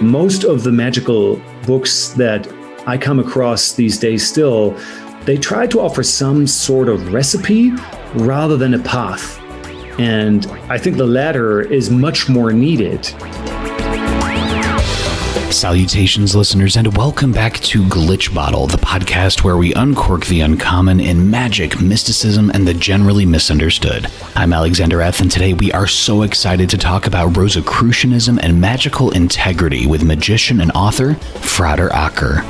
most of the magical books that I come across these days still, they try to offer some sort of recipe rather than a path. And I think the latter is much more needed. Salutations, listeners, and welcome back to Glitch Bottle, the podcast where we uncork the uncommon in magic, mysticism, and the generally misunderstood. I'm Alexander Eth, and today we are so excited to talk about Rosicrucianism and magical integrity with magician and author Frater Acker.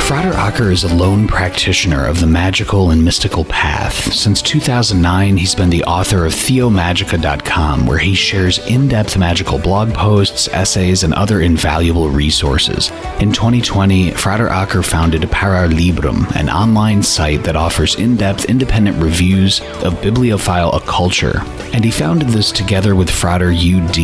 Frater Acker is a lone practitioner of the magical and mystical path. Since 2009, he's been the author of theomagica.com, where he shares in-depth magical blog posts, essays, and other invaluable resources. In 2020, Frater Acker founded Paralibrum, an online site that offers in-depth independent reviews of bibliophile occulture. And he founded this together with Frater UD.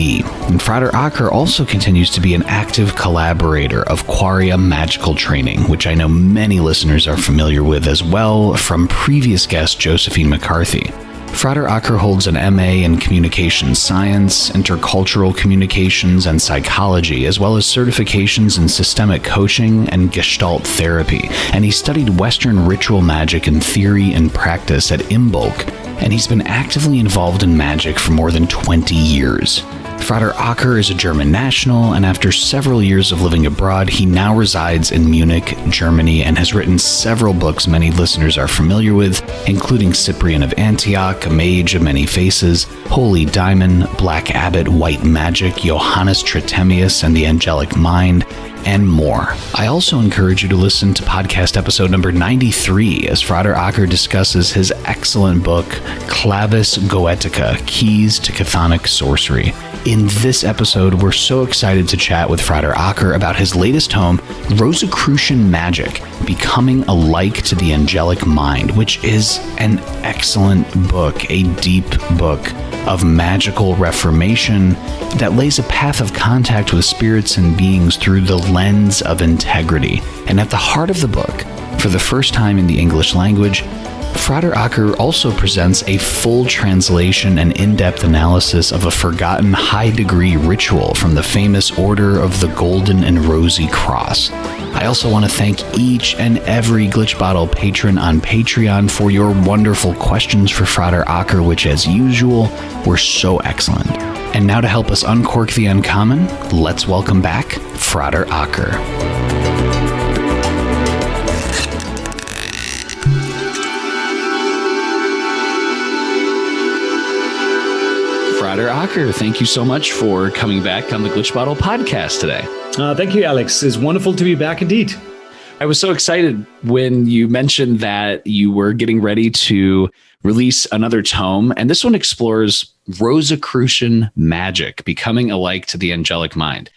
And Frater Acker also continues to be an active collaborator of Quaria Magical Training, which I know many listeners are familiar with as well from previous guest Josephine McCarthy. Frater Acker holds an MA in Communications Science, Intercultural Communications, and Psychology, as well as certifications in Systemic Coaching and Gestalt Therapy, and he studied Western ritual magic in theory and practice at Imbolc, and he's been actively involved in magic for more than 20 years. Frater Acker is a German national, and after several years of living abroad, he now resides in Munich, Germany, and has written several books many listeners are familiar with, including Cyprian of Antioch, A Mage of Many Faces, Holy Diamond, Black Abbot, White Magic, Johannes Trithemius, and the Angelic Mind, and more. I also encourage you to listen to podcast episode number 93 as Frater Acker discusses his excellent book, Clavis Goetica, Keys to Chthonic Sorcery. In this episode, we're so excited to chat with Frater Acker about his latest tome, Rosicrucian Magic, Becoming Alike to the Angelic Mind, which is an excellent book, a deep book of magical reformation that lays a path of contact with spirits and beings through the lens of integrity. And at the heart of the book, for the first time in the English language, Frater Acker also presents a full translation and in-depth analysis of a forgotten high-degree ritual from the famous Order of the Golden and Rosy Cross. I also want to thank each and every Glitch Bottle patron on Patreon for your wonderful questions for Frater Acker, which, as usual, were so excellent. And now to help us uncork the uncommon, let's welcome back Frater Acker. Frater Acker, thank you so much for coming back on the Glitch Bottle podcast today. Thank you, Alex. It's wonderful to be back indeed. I was so excited when you mentioned that you were getting ready to release another tome, and this one explores Rosicrucian magic, becoming alike to the angelic mind.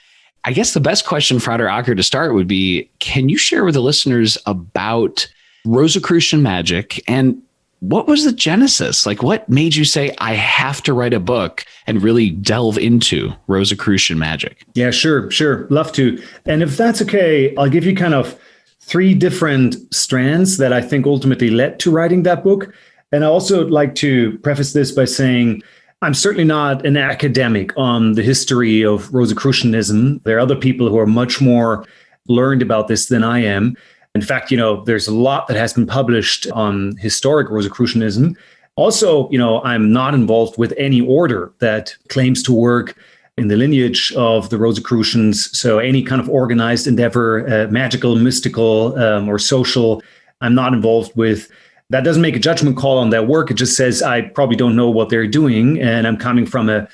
I guess the best question, Frater Acker, to start would be, can you share with the listeners about Rosicrucian magic and what was the genesis? Like, what made you say, I have to write a book and really delve into Rosicrucian magic? Yeah, sure. Love to. And if that's okay, I'll give you kind of three different strands that I think ultimately led to writing that book. And I also like to preface this by saying, I'm certainly not an academic on the history of Rosicrucianism. There are other people who are much more learned about this than I am. In fact, there's a lot that has been published on historic Rosicrucianism. Also, I'm not involved with any order that claims to work in the lineage of the Rosicrucians. So any kind of organized endeavor, magical, mystical, or social, I'm not involved with. That doesn't make a judgment call on their work. It just says I probably don't know what they're doing, and I'm coming from a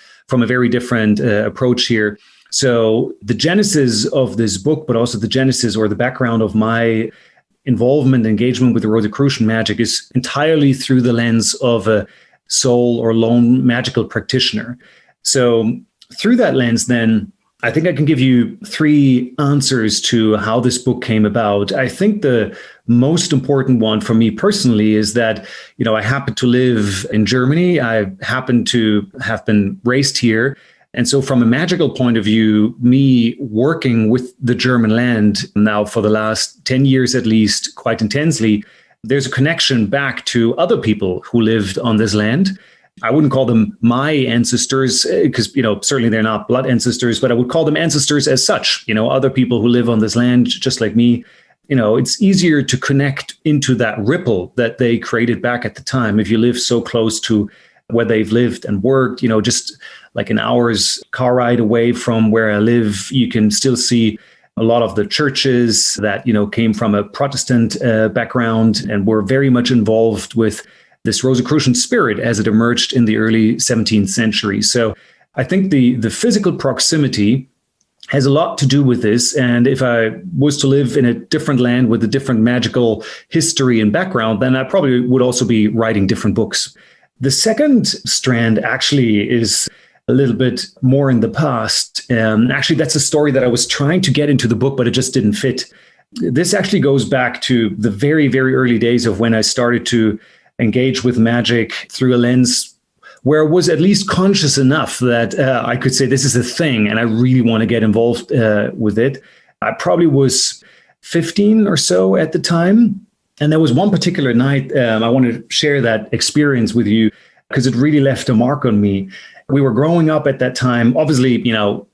very different approach here. So the genesis of this book, but also the genesis or the background of my involvement, engagement with the Rosicrucian magic is entirely through the lens of a sole or lone magical practitioner. So through that lens, then, I think I can give you three answers to how this book came about. I think the most important one for me personally is that, I happen to live in Germany. I happen to have been raised here. And so from a magical point of view, me working with the German land now for the last 10 years at least, quite intensely, there's a connection back to other people who lived on this land. I wouldn't call them my ancestors because, certainly they're not blood ancestors, but I would call them ancestors as such, other people who live on this land just like me. It's easier to connect into that ripple that they created back at the time. If you live so close to where they've lived and worked, just like an hour's car ride away from where I live, you can still see a lot of the churches that, came from a Protestant background and were very much involved with this Rosicrucian spirit as it emerged in the early 17th century. So I think the physical proximity has a lot to do with this. And if I was to live in a different land with a different magical history and background, then I probably would also be writing different books. The second strand actually is a little bit more in the past. Actually, that's a story that I was trying to get into the book, but it just didn't fit. This actually goes back to the very, very early days of when I started to engage with magic through a lens where I was at least conscious enough that I could say this is a thing and I really want to get involved with it. I probably was 15 or so at the time. And there was one particular night, I want to share that experience with you because it really left a mark on me. We were growing up at that time, obviously,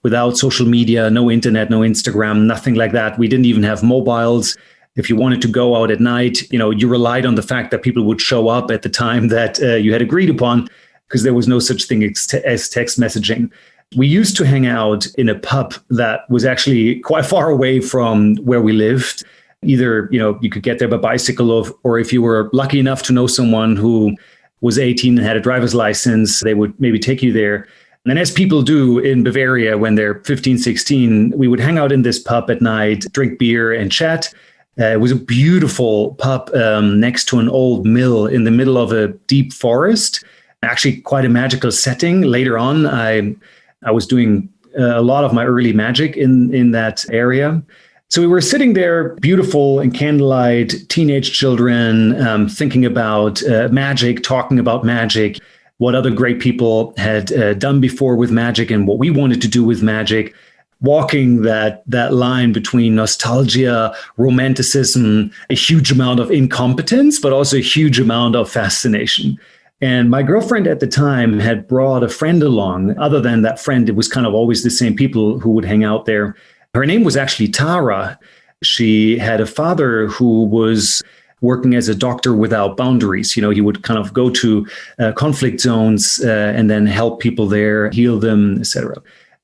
without social media, no internet, no Instagram, nothing like that. We didn't even have mobiles. If you wanted to go out at night, you relied on the fact that people would show up at the time that you had agreed upon because there was no such thing as text messaging. We used to hang out in a pub that was actually quite far away from where we lived. Either, you could get there by bicycle or if you were lucky enough to know someone who was 18 and had a driver's license, they would maybe take you there. And as people do in Bavaria when they're 15, 16, we would hang out in this pub at night, drink beer and chat. It was a beautiful pub next to an old mill in the middle of a deep forest. Actually, quite a magical setting. Later on, I was doing a lot of my early magic in that area. So we were sitting there, beautiful in candlelight, teenage children, thinking about magic, talking about magic, what other great people had done before with magic and what we wanted to do with magic. Walking that line between nostalgia, romanticism, a huge amount of incompetence, but also a huge amount of fascination. And my girlfriend at the time had brought a friend along. Other than that friend, it was kind of always the same people who would hang out there. Her name was actually Tara. She had a father who was working as a doctor without boundaries. He would kind of go to conflict zones and then help people there, heal them, etc.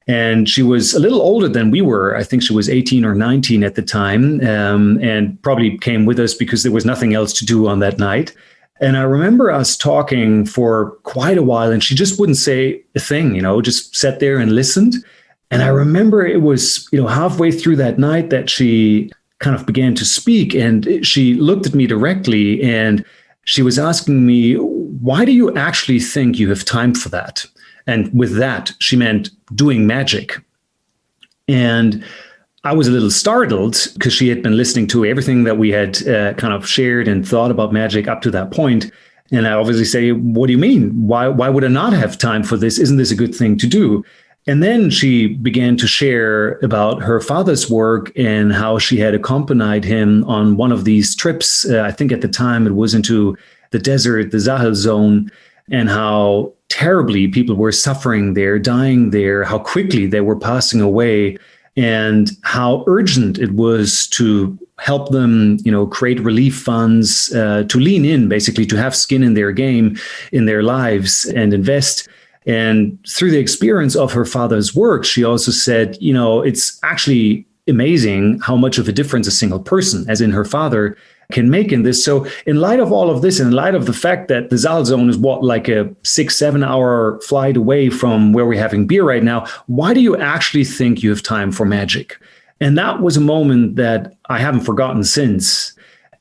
And she was a little older than we were. I think she was 18 or 19 at the time, and probably came with us because there was nothing else to do on that night. And I remember us talking for quite a while, and she just wouldn't say a thing, just sat there and listened. And I remember it was, halfway through that night that she kind of began to speak, and she looked at me directly and she was asking me, why do you actually think you have time for that? And with that, she meant doing magic. And I was a little startled because she had been listening to everything that we had kind of shared and thought about magic up to that point. And I obviously say, what do you mean? Why would I not have time for this? Isn't this a good thing to do? And then she began to share about her father's work and how she had accompanied him on one of these trips. I think at the time it was into the desert, the Sahel zone, and how terribly people were suffering there, dying there, how quickly they were passing away, and how urgent it was to help them, create relief funds, to lean in, basically, to have skin in their game, in their lives, and invest. And through the experience of her father's work, she also said, it's actually amazing how much of a difference a single person, as in her father, can make in this. So in light of all of this, and in light of the fact that the Saal zone is like a 6-7 hour flight away from where we're having beer right now, why do you actually think you have time for magic? And that was a moment that I haven't forgotten since.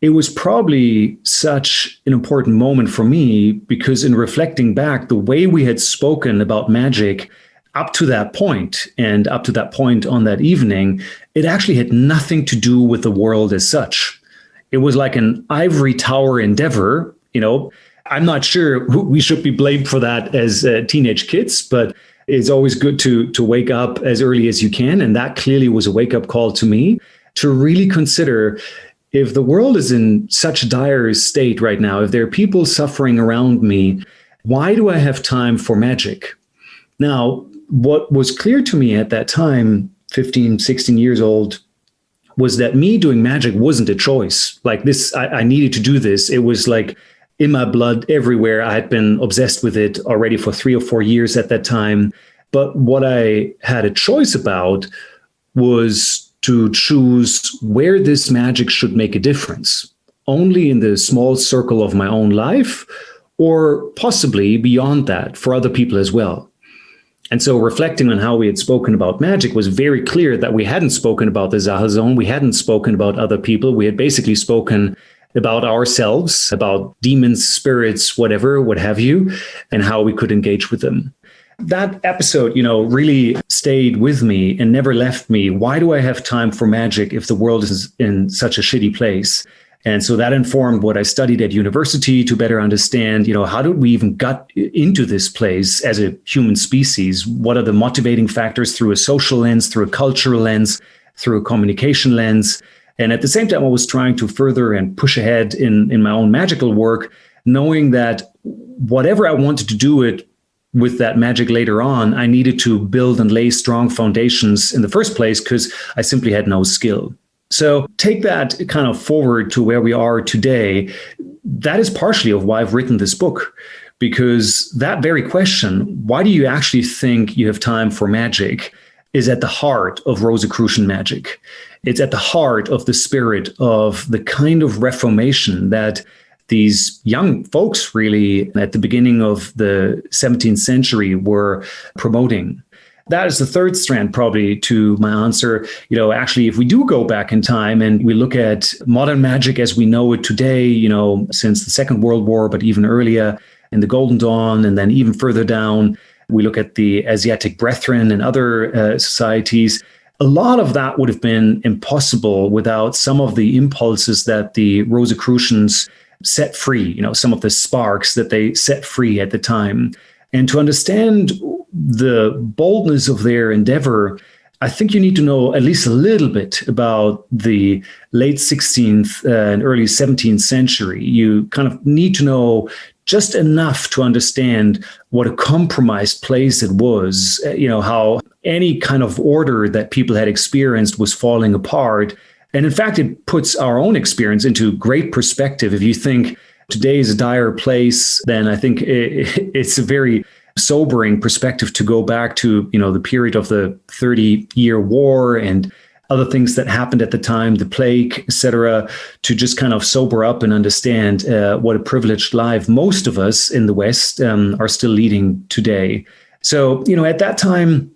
It was probably such an important moment for me because in reflecting back, the way we had spoken about magic up to that point and up to that point on that evening, it actually had nothing to do with the world as such. It was like an ivory tower endeavor. I'm not sure we should be blamed for that as teenage kids, but it's always good to wake up as early as you can. And that clearly was a wake up call to me to really consider, if the world is in such a dire state right now, if there are people suffering around me, why do I have time for magic? Now, what was clear to me at that time, 15, 16 years old, was that me doing magic wasn't a choice. Like this, I needed to do this. It was like in my blood everywhere. I had been obsessed with it already for 3 or 4 years at that time. But what I had a choice about was to choose where this magic should make a difference, only in the small circle of my own life, or possibly beyond that for other people as well. And so reflecting on how we had spoken about magic was very clear that we hadn't spoken about the Sache zone. We hadn't spoken about other people. We had basically spoken about ourselves, about demons, spirits, whatever, what have you, and how we could engage with them. That episode, really stayed with me and never left me. Why do I have time for magic if the world is in such a shitty place? And so that informed what I studied at university to better understand, how did we even got into this place as a human species? What are the motivating factors through a social lens, through a cultural lens, through a communication lens? And at the same time, I was trying to further and push ahead in my own magical work, knowing that whatever I wanted to do it with that magic later on, I needed to build and lay strong foundations in the first place because I simply had no skill. So take that kind of forward to where we are today. That is partially of why I've written this book, because that very question, why do you actually think you have time for magic, is at the heart of Rosicrucian magic. It's at the heart of the spirit of the kind of reformation that these young folks really at the beginning of the 17th century were promoting. That is the third strand probably to my answer. Actually, if we do go back in time and we look at modern magic as we know it today, since the Second World War, but even earlier in the Golden Dawn, and then even further down, we look at the Asiatic Brethren and other societies. A lot of that would have been impossible without some of the impulses that the Rosicrucians set free, some of the sparks that they set free at the time. And to understand the boldness of their endeavor, I think you need to know at least a little bit about the late 16th and early 17th century. You kind of need to know just enough to understand what a compromised place it was, how any kind of order that people had experienced was falling apart. And in fact, it puts our own experience into great perspective. If you think today is a dire place, then I think it's a very sobering perspective to go back to, the period of the 30-year war and other things that happened at the time, the plague, etc., to just kind of sober up and understand what a privileged life most of us in the West are still leading today. So, at that time,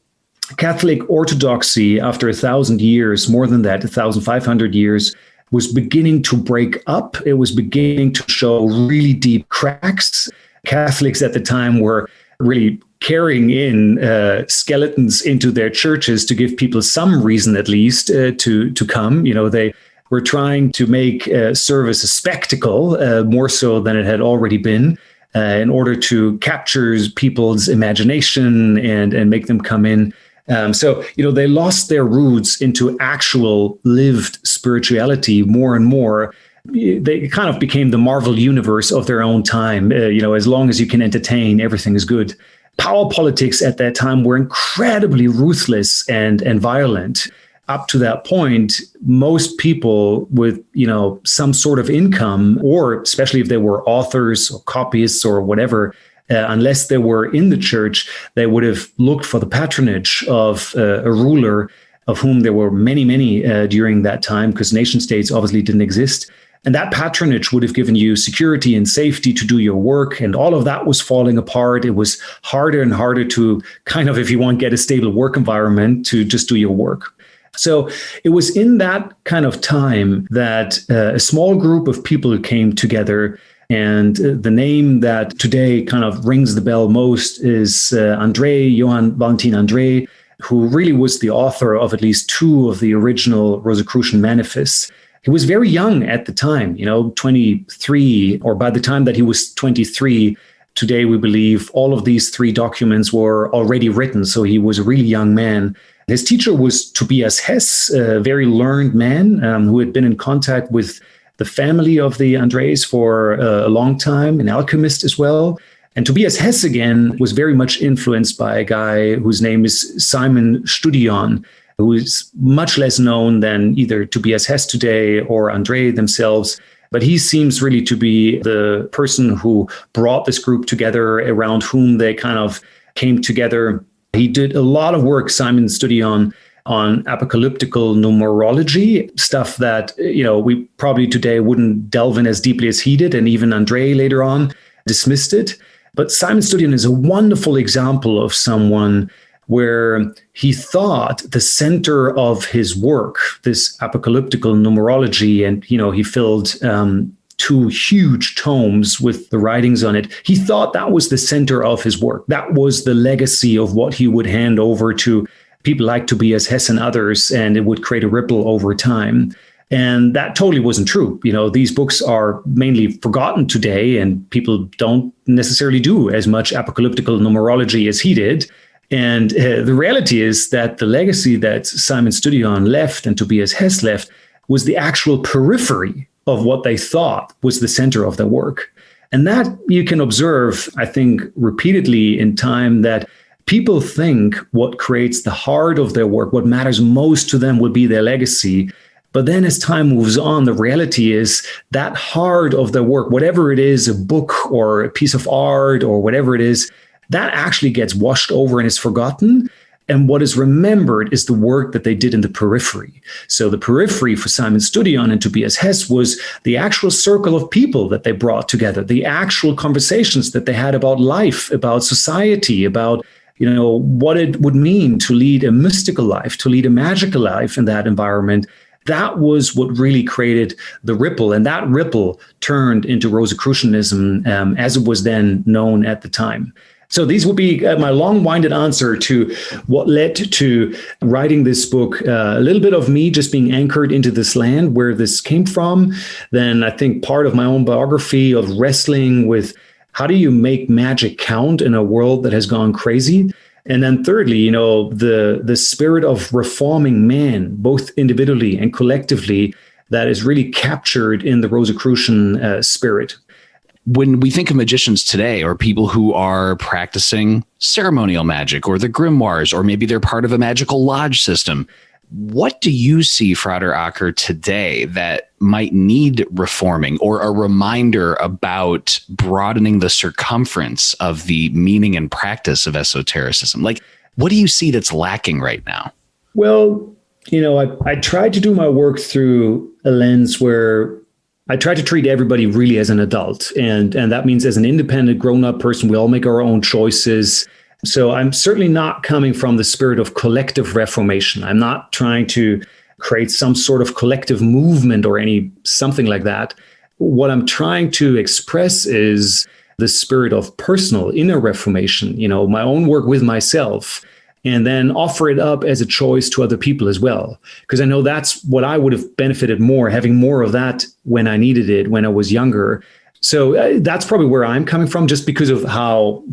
Catholic orthodoxy, after 1,000 years, more than that, 1,500 years, was beginning to break up. It was beginning to show really deep cracks. Catholics at the time were really carrying in skeletons into their churches to give people some reason, at least, to come. They were trying to make service a spectacle, more so than it had already been, in order to capture people's imagination and make them come in. So they lost their roots into actual lived spirituality more and more. They kind of became the Marvel universe of their own time. As long as you can entertain, everything is good. Power politics at that time were incredibly ruthless and violent. Up to that point, most people with, some sort of income, or especially if they were authors or copyists or whatever, unless they were in the church, they would have looked for the patronage of a ruler, of whom there were many, many during that time, because nation states obviously didn't exist. And that patronage would have given you security and safety to do your work. And all of that was falling apart. It was harder and harder to kind of, if you want, get a stable work environment to just do your work. So it was in that kind of time that a small group of people came together. And the name that today kind of rings the bell most is Johann Valentin André, who really was the author of at least 2 of the original Rosicrucian manifests. He was very young at the time, 23, or by the time that he was 23, today we believe all of these 3 documents were already written. So he was a really young man. His teacher was Tobias Hess, a very learned man who had been in contact with the family of the Andres for a long time, an alchemist as well. And Tobias Hess, again, was very much influenced by a guy whose name is Simon Studion, who is much less known than either Tobias Hess today or Andre themselves. But he seems really to be the person who brought this group together, around whom they kind of came together. He did a lot of work, Simon Studion, on apocalyptical numerology, stuff that, we probably today wouldn't delve in as deeply as he did, and even Andre later on dismissed it. But Simon Studion is a wonderful example of someone where he thought the center of his work, this apocalyptical numerology, and, he filled 2 huge tomes with the writings on it. He thought that was the center of his work. That was the legacy of what he would hand over to people like Tobias Hess and others, and it would create a ripple over time. And that totally wasn't true. These books are mainly forgotten today, and people don't necessarily do as much apocalyptical numerology as he did. And the reality is that the legacy that Simon Studion left and Tobias Hess left was the actual periphery of what they thought was the center of their work. And that you can observe, I think, repeatedly in time, that people think what creates the heart of their work, what matters most to them, will be their legacy. But then as time moves on, the reality is that heart of their work, whatever it is, a book or a piece of art or whatever it is, that actually gets washed over and is forgotten. And what is remembered is the work that they did in the periphery. So the periphery for Simon Studion and Tobias Hess was the actual circle of people that they brought together, the actual conversations that they had about life, about society, about what it would mean to lead a mystical life, to lead a magical life in that environment. That was what really created the ripple. And that ripple turned into Rosicrucianism as it was then known at the time. So these would be my long-winded answer to what led to writing this book. A little bit of me just being anchored into this land, where this came from. Then I think part of my own biography of wrestling with how do you make magic count in a world that has gone crazy? And then thirdly, the spirit of reforming man, both individually and collectively, that is really captured in the Rosicrucian spirit. When we think of magicians today, or people who are practicing ceremonial magic or the grimoires, or maybe they're part of a magical lodge system, what do you see, Frater Acker, today that might need reforming, or a reminder about broadening the circumference of the meaning and practice of esotericism? Like, what do you see that's lacking right now? Well, I tried to do my work through a lens where I try to treat everybody really as an adult. And that means as an independent, grown-up person, we all make our own choices. So I'm certainly not coming from the spirit of collective reformation. I'm not trying to create some sort of collective movement or something like that. What I'm trying to express is the spirit of personal inner reformation, my own work with myself, and then offer it up as a choice to other people as well. Because I know that's what I would have benefited more, having more of that when I needed it, when I was younger. So that's probably where I'm coming from, just because of how,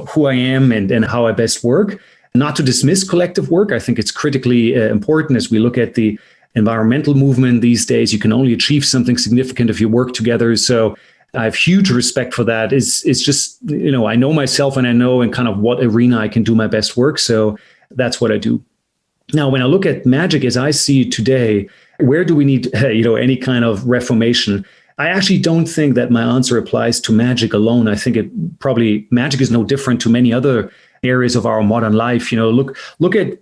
who I am and how I best work. Not to dismiss collective work. I think it's critically important as we look at the environmental movement these days. You can only achieve something significant if you work together. So I have huge respect for that. It's just, I know myself, and I know in kind of what arena I can do my best work. So that's what I do. Now, when I look at magic as I see it today, where do we need, any kind of reformation? I actually don't think that my answer applies to magic alone. I think magic is no different to many other areas of our modern life. Look at,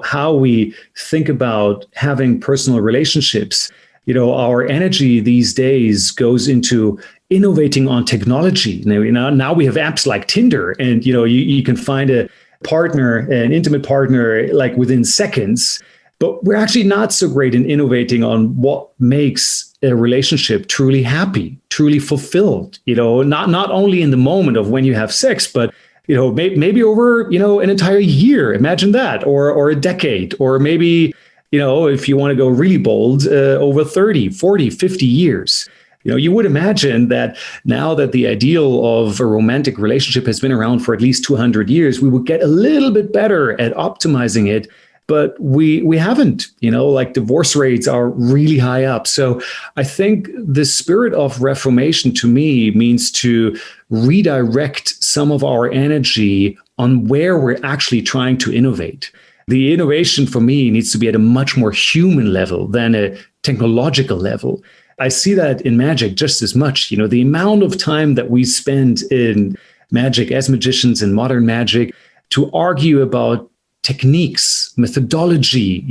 how we think about having personal relationships. Our energy these days goes into innovating on technology. Now we have apps like Tinder, and you can find a partner, an intimate partner, like within seconds. But we're actually not so great in innovating on what makes a relationship truly happy, truly fulfilled. Not only in the moment of when you have sex, but maybe over an entire year. Imagine that, or a decade, or maybe if you want to go really bold, over 30, 40, 50 years. You would imagine that now that the ideal of a romantic relationship has been around for at least 200 years, we would get a little bit better at optimizing it but we haven't, like divorce rates are really high up. So I think the spirit of reformation to me means to redirect some of our energy on where we're actually trying to innovate. The innovation for me needs to be at a much more human level than a technological level. I see that in magic just as much. The amount of time that we spend in magic as magicians in modern magic to argue about techniques, methodology,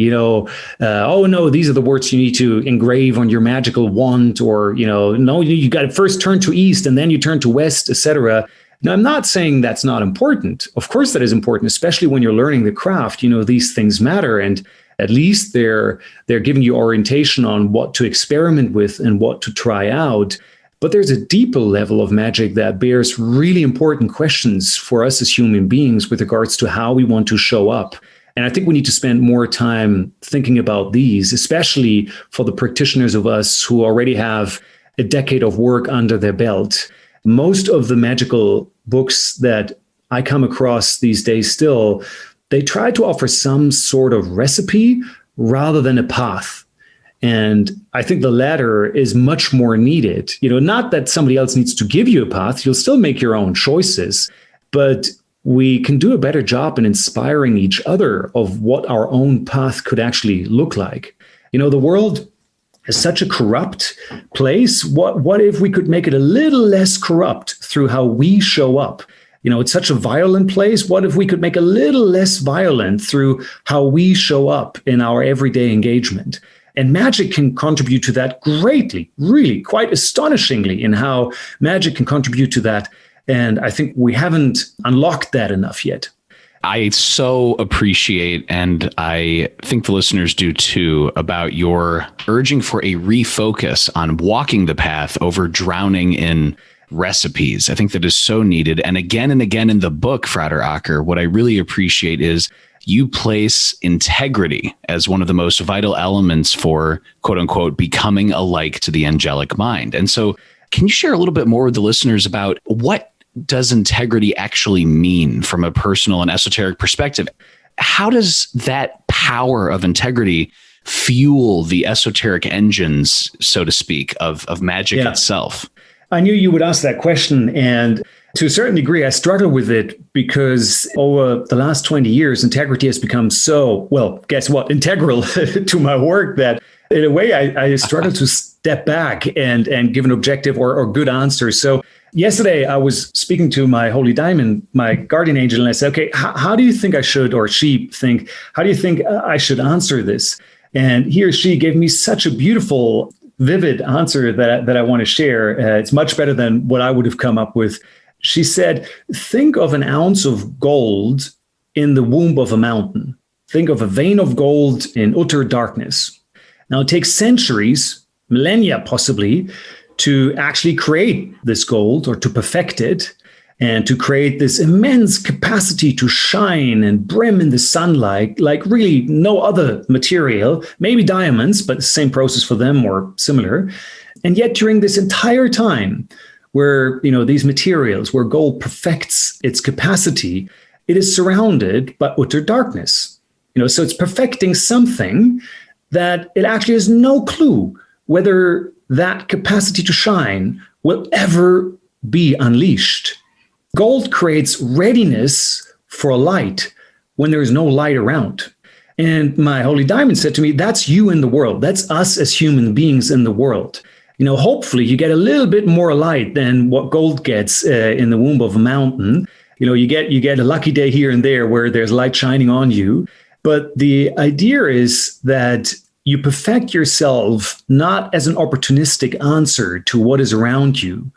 oh no, these are the words you need to engrave on your magical wand, or, no, you got to first turn to east and then you turn to west, etc. Now, I'm not saying that's not important. Of course, that is important, especially when you're learning the craft. These things matter, and at least they're giving you orientation on what to experiment with and what to try out. But there's a deeper level of magic that bears really important questions for us as human beings with regards to how we want to show up. And I think we need to spend more time thinking about these, especially for the practitioners of us who already have a decade of work under their belt. Most of the magical books that I come across these days still, they try to offer some sort of recipe rather than a path. And I think the latter is much more needed. Not that somebody else needs to give you a path. You'll still make your own choices, but we can do a better job in inspiring each other of what our own path could actually look like. The world is such a corrupt place. What if we could make it a little less corrupt through how we show up? It's such a violent place. What if we could make a little less violent through how we show up in our everyday engagement? And magic can contribute to that greatly, really quite astonishingly, in how magic can contribute to that. And I think we haven't unlocked that enough yet. I so appreciate, and I think the listeners do too, about your urging for a refocus on walking the path over drowning in recipes. I think that is so needed. And again in the book, Frater Acker, what I really appreciate is you place integrity as one of the most vital elements for, quote unquote, becoming alike to the angelic mind. And so can you share a little bit more with the listeners about what does integrity actually mean from a personal and esoteric perspective? How does that power of integrity fuel the esoteric engines, so to speak, of magic itself? I knew you would ask that question. And to a certain degree, I struggle with it because over the last 20 years, integrity has become so, well, guess what, integral to my work that in a way I struggle to step back and give an objective or good answer. So yesterday, I was speaking to my holy diamond, my guardian angel, and I said, okay, how do you think I should, or she think, how do you think I should answer this? And he or she gave me such a beautiful, vivid answer that I want to share. It's much better than what I would have come up with. She said, think of an ounce of gold in the womb of a mountain. Think of a vein of gold in utter darkness. Now, it takes centuries, millennia possibly, to actually create this gold or to perfect it and to create this immense capacity to shine and brim in the sunlight like really no other material, maybe diamonds, but the same process for them or similar. And yet during this entire time where, these materials, where gold perfects its capacity, it is surrounded by utter darkness. So it's perfecting something that it actually has no clue whether that capacity to shine will ever be unleashed. Gold creates readiness for a light when there is no light around. And my holy diamond said to me, that's you in the world. That's us as human beings in the world. Hopefully you get a little bit more light than what gold gets in the womb of a mountain. You get a lucky day here and there where there's light shining on you. But the idea is that you perfect yourself not as an opportunistic answer to what is around you,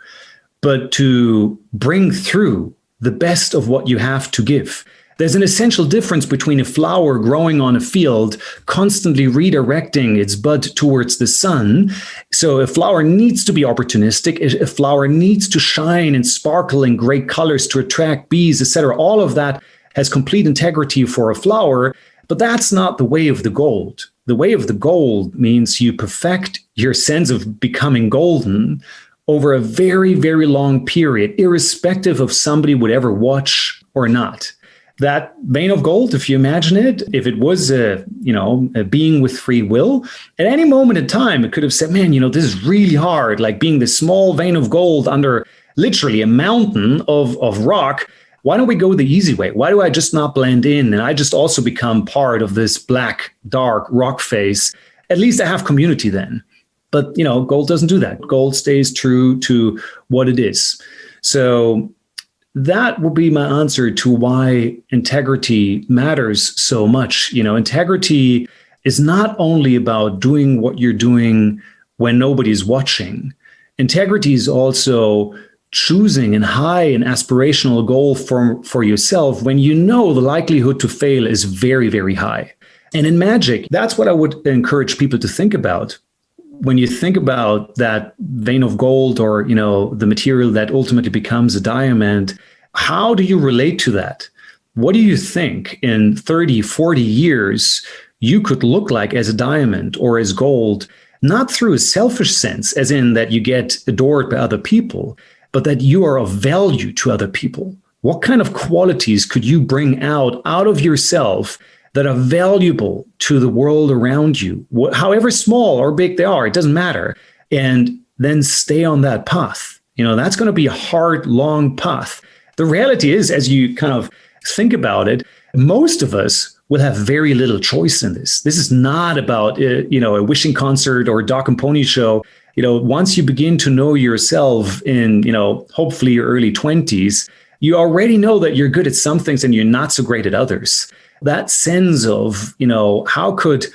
but to bring through the best of what you have to give. There's an essential difference between a flower growing on a field, constantly redirecting its bud towards the sun. So a flower needs to be opportunistic. A flower needs to shine and sparkle in great colors to attract bees, etc. All of that has complete integrity for a flower, but that's not the way of the gold. The way of the gold means you perfect your sense of becoming golden over a very, very long period, irrespective of somebody would ever watch or not. that vein of gold, if you imagine it, if it was a being with free will, at any moment in time, it could have said, man, this is really hard, like being this small vein of gold under literally a mountain of rock. Why don't we go the easy way? Why do I just not blend in? And I just also become part of this black, dark rock face. At least I have community then. But, gold doesn't do that. Gold stays true to what it is. So that will be my answer to why integrity matters so much. Integrity is not only about doing what you're doing when nobody's watching. Integrity is also choosing a high and aspirational goal for yourself when the likelihood to fail is very, very high. And in magic, that's what I would encourage people to think about. When you think about that vein of gold or, the material that ultimately becomes a diamond, how do you relate to that? What do you think in 30, 40 years you could look like as a diamond or as gold, not through a selfish sense, as in that you get adored by other people, but that you are of value to other people? What kind of qualities could you bring out of yourself that are valuable to the world around you, however small or big they are, it doesn't matter. And then stay on that path. That's going to be a hard, long path. The reality is, as you kind of think about it, most of us will have very little choice in this. This is not about, a wishing concert or a dog and pony show. Once you begin to know yourself in, hopefully your early 20s, you already know that you're good at some things and you're not so great at others. That sense of, how could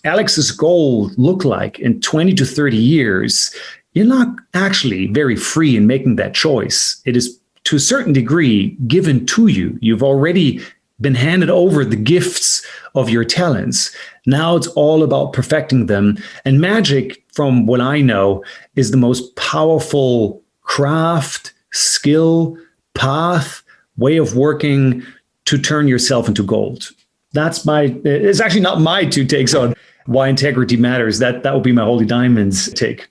Alex's goal look like in 20 to 30 years? You're not actually very free in making that choice. It is to a certain degree given to you. You've already been handed over the gifts of your talents. Now it's all about perfecting them. And magic, from what I know, is the most powerful craft, skill, path, way of working to turn yourself into gold. It's actually not my two takes on why integrity matters. That will be my Holy Diamonds take.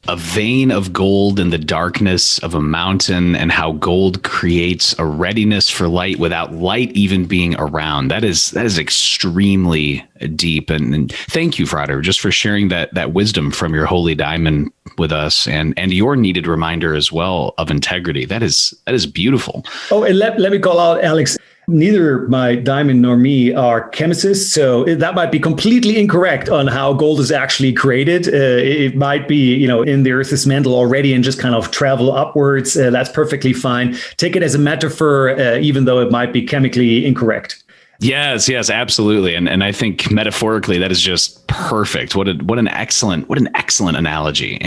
A vein of gold in the darkness of a mountain, and how gold creates a readiness for light without light even being around. That is extremely deep. And thank you, Frater, just for sharing that wisdom from your Holy Diamond with us, and your needed reminder as well of integrity. That is beautiful. Oh, and let me call out, Alex. Neither my diamond nor me are chemists, so that might be completely incorrect on how gold is actually created. It might be, in the Earth's mantle already and just kind of travel upwards. That's perfectly fine. Take it as a metaphor, even though it might be chemically incorrect. Yes, absolutely. And I think metaphorically, that is just perfect. What an excellent analogy.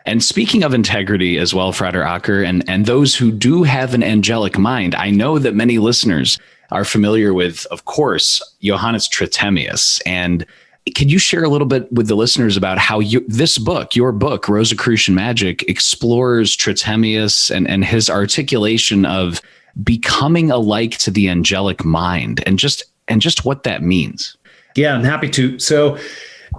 And speaking of integrity as well, Frater Acker, and those who do have an angelic mind, I know that many listeners are familiar with, of course, Johannes Trithemius. And could you share a little bit with the listeners about how your book, Rosicrucian Magic, explores Trithemius and his articulation of becoming alike to the angelic mind, and just what that means? Yeah, I'm happy to. So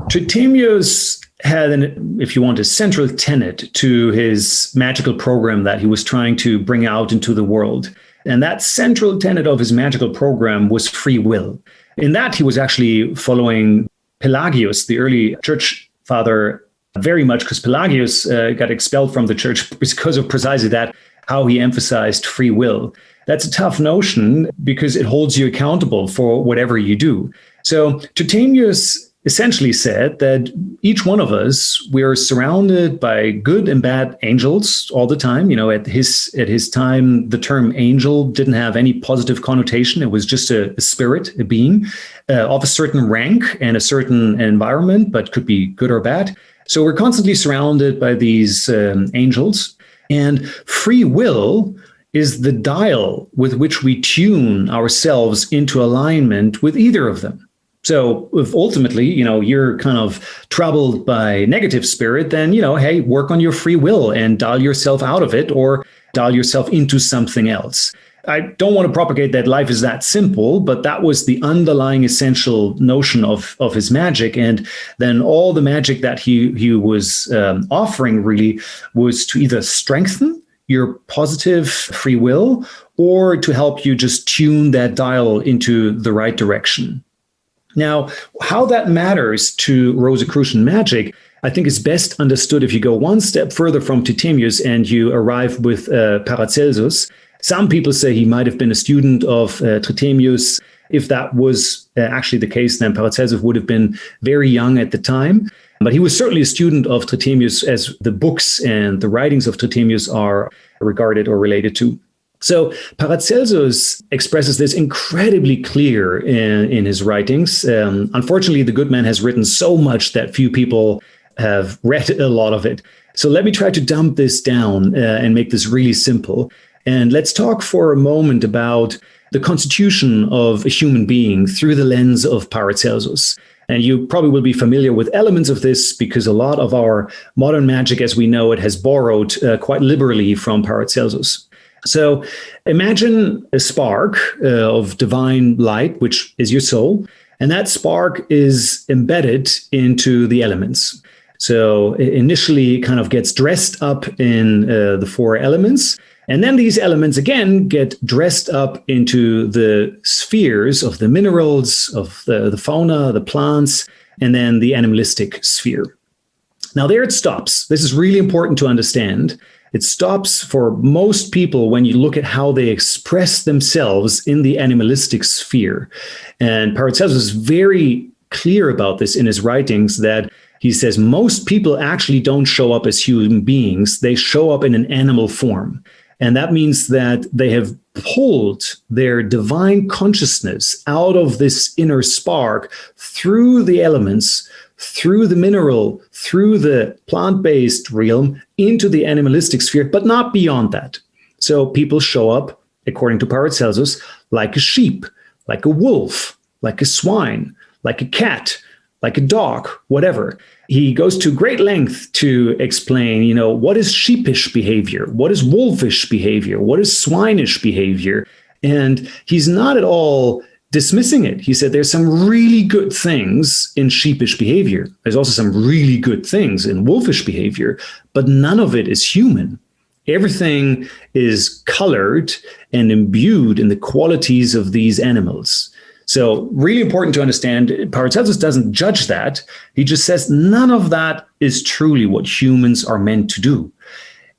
Trithemius had, if you want, a central tenet to his magical program that he was trying to bring out into the world. And that central tenet of his magical program was free will. In that, he was actually following Pelagius, the early church father, very much, because Pelagius got expelled from the church because of precisely that, how he emphasized free will. That's a tough notion because it holds you accountable for whatever you do. So Trithemius essentially said that each one of us, we are surrounded by good and bad angels all the time. At his time, the term angel didn't have any positive connotation. It was just a spirit, a being of a certain rank and a certain environment, but could be good or bad. So we're constantly surrounded by these angels, and free will is the dial with which we tune ourselves into alignment with either of them. So if ultimately, you're kind of troubled by negative spirit, then, hey, work on your free will and dial yourself out of it or dial yourself into something else. I don't want to propagate that life is that simple, but that was the underlying essential notion of his magic. And then all the magic that he was offering really was to either strengthen your positive free will or to help you just tune that dial into the right direction. Now, how that matters to Rosicrucian magic, I think is best understood if you go one step further from Trithemius and you arrive with Paracelsus. Some people say he might have been a student of Trithemius. If that was actually the case, then Paracelsus would have been very young at the time. But he was certainly a student of Trithemius, as the books and the writings of Trithemius are regarded or related to. So Paracelsus expresses this incredibly clear in his writings. Unfortunately, the good man has written so much that few people have read a lot of it. So let me try to dump this down and make this really simple. And let's talk for a moment about the constitution of a human being through the lens of Paracelsus. And you probably will be familiar with elements of this because a lot of our modern magic as we know it has borrowed quite liberally from Paracelsus. So imagine a spark of divine light, which is your soul, and that spark is embedded into the elements. So initially it kind of gets dressed up in the four elements. And then these elements, again, get dressed up into the spheres of the minerals, of the fauna, the plants, and then the animalistic sphere. Now, there it stops. This is really important to understand. It stops for most people when you look at how they express themselves in the animalistic sphere. And Paracelsus is very clear about this in his writings, that he says most people actually don't show up as human beings. They show up in an animal form. And that means that they have pulled their divine consciousness out of this inner spark through the elements, through the mineral, through the plant-based realm, into the animalistic sphere, but not beyond that. So people show up, according to Paracelsus, like a sheep, like a wolf, like a swine, like a cat, like a dog, whatever. He goes to great length to explain, what is sheepish behavior? What is wolfish behavior? What is swinish behavior? And he's not at all dismissing it. He said there's some really good things in sheepish behavior. There's also some really good things in wolfish behavior, but none of it is human. Everything is colored and imbued in the qualities of these animals. So really important to understand, Paracelsus doesn't judge that. He just says none of that is truly what humans are meant to do.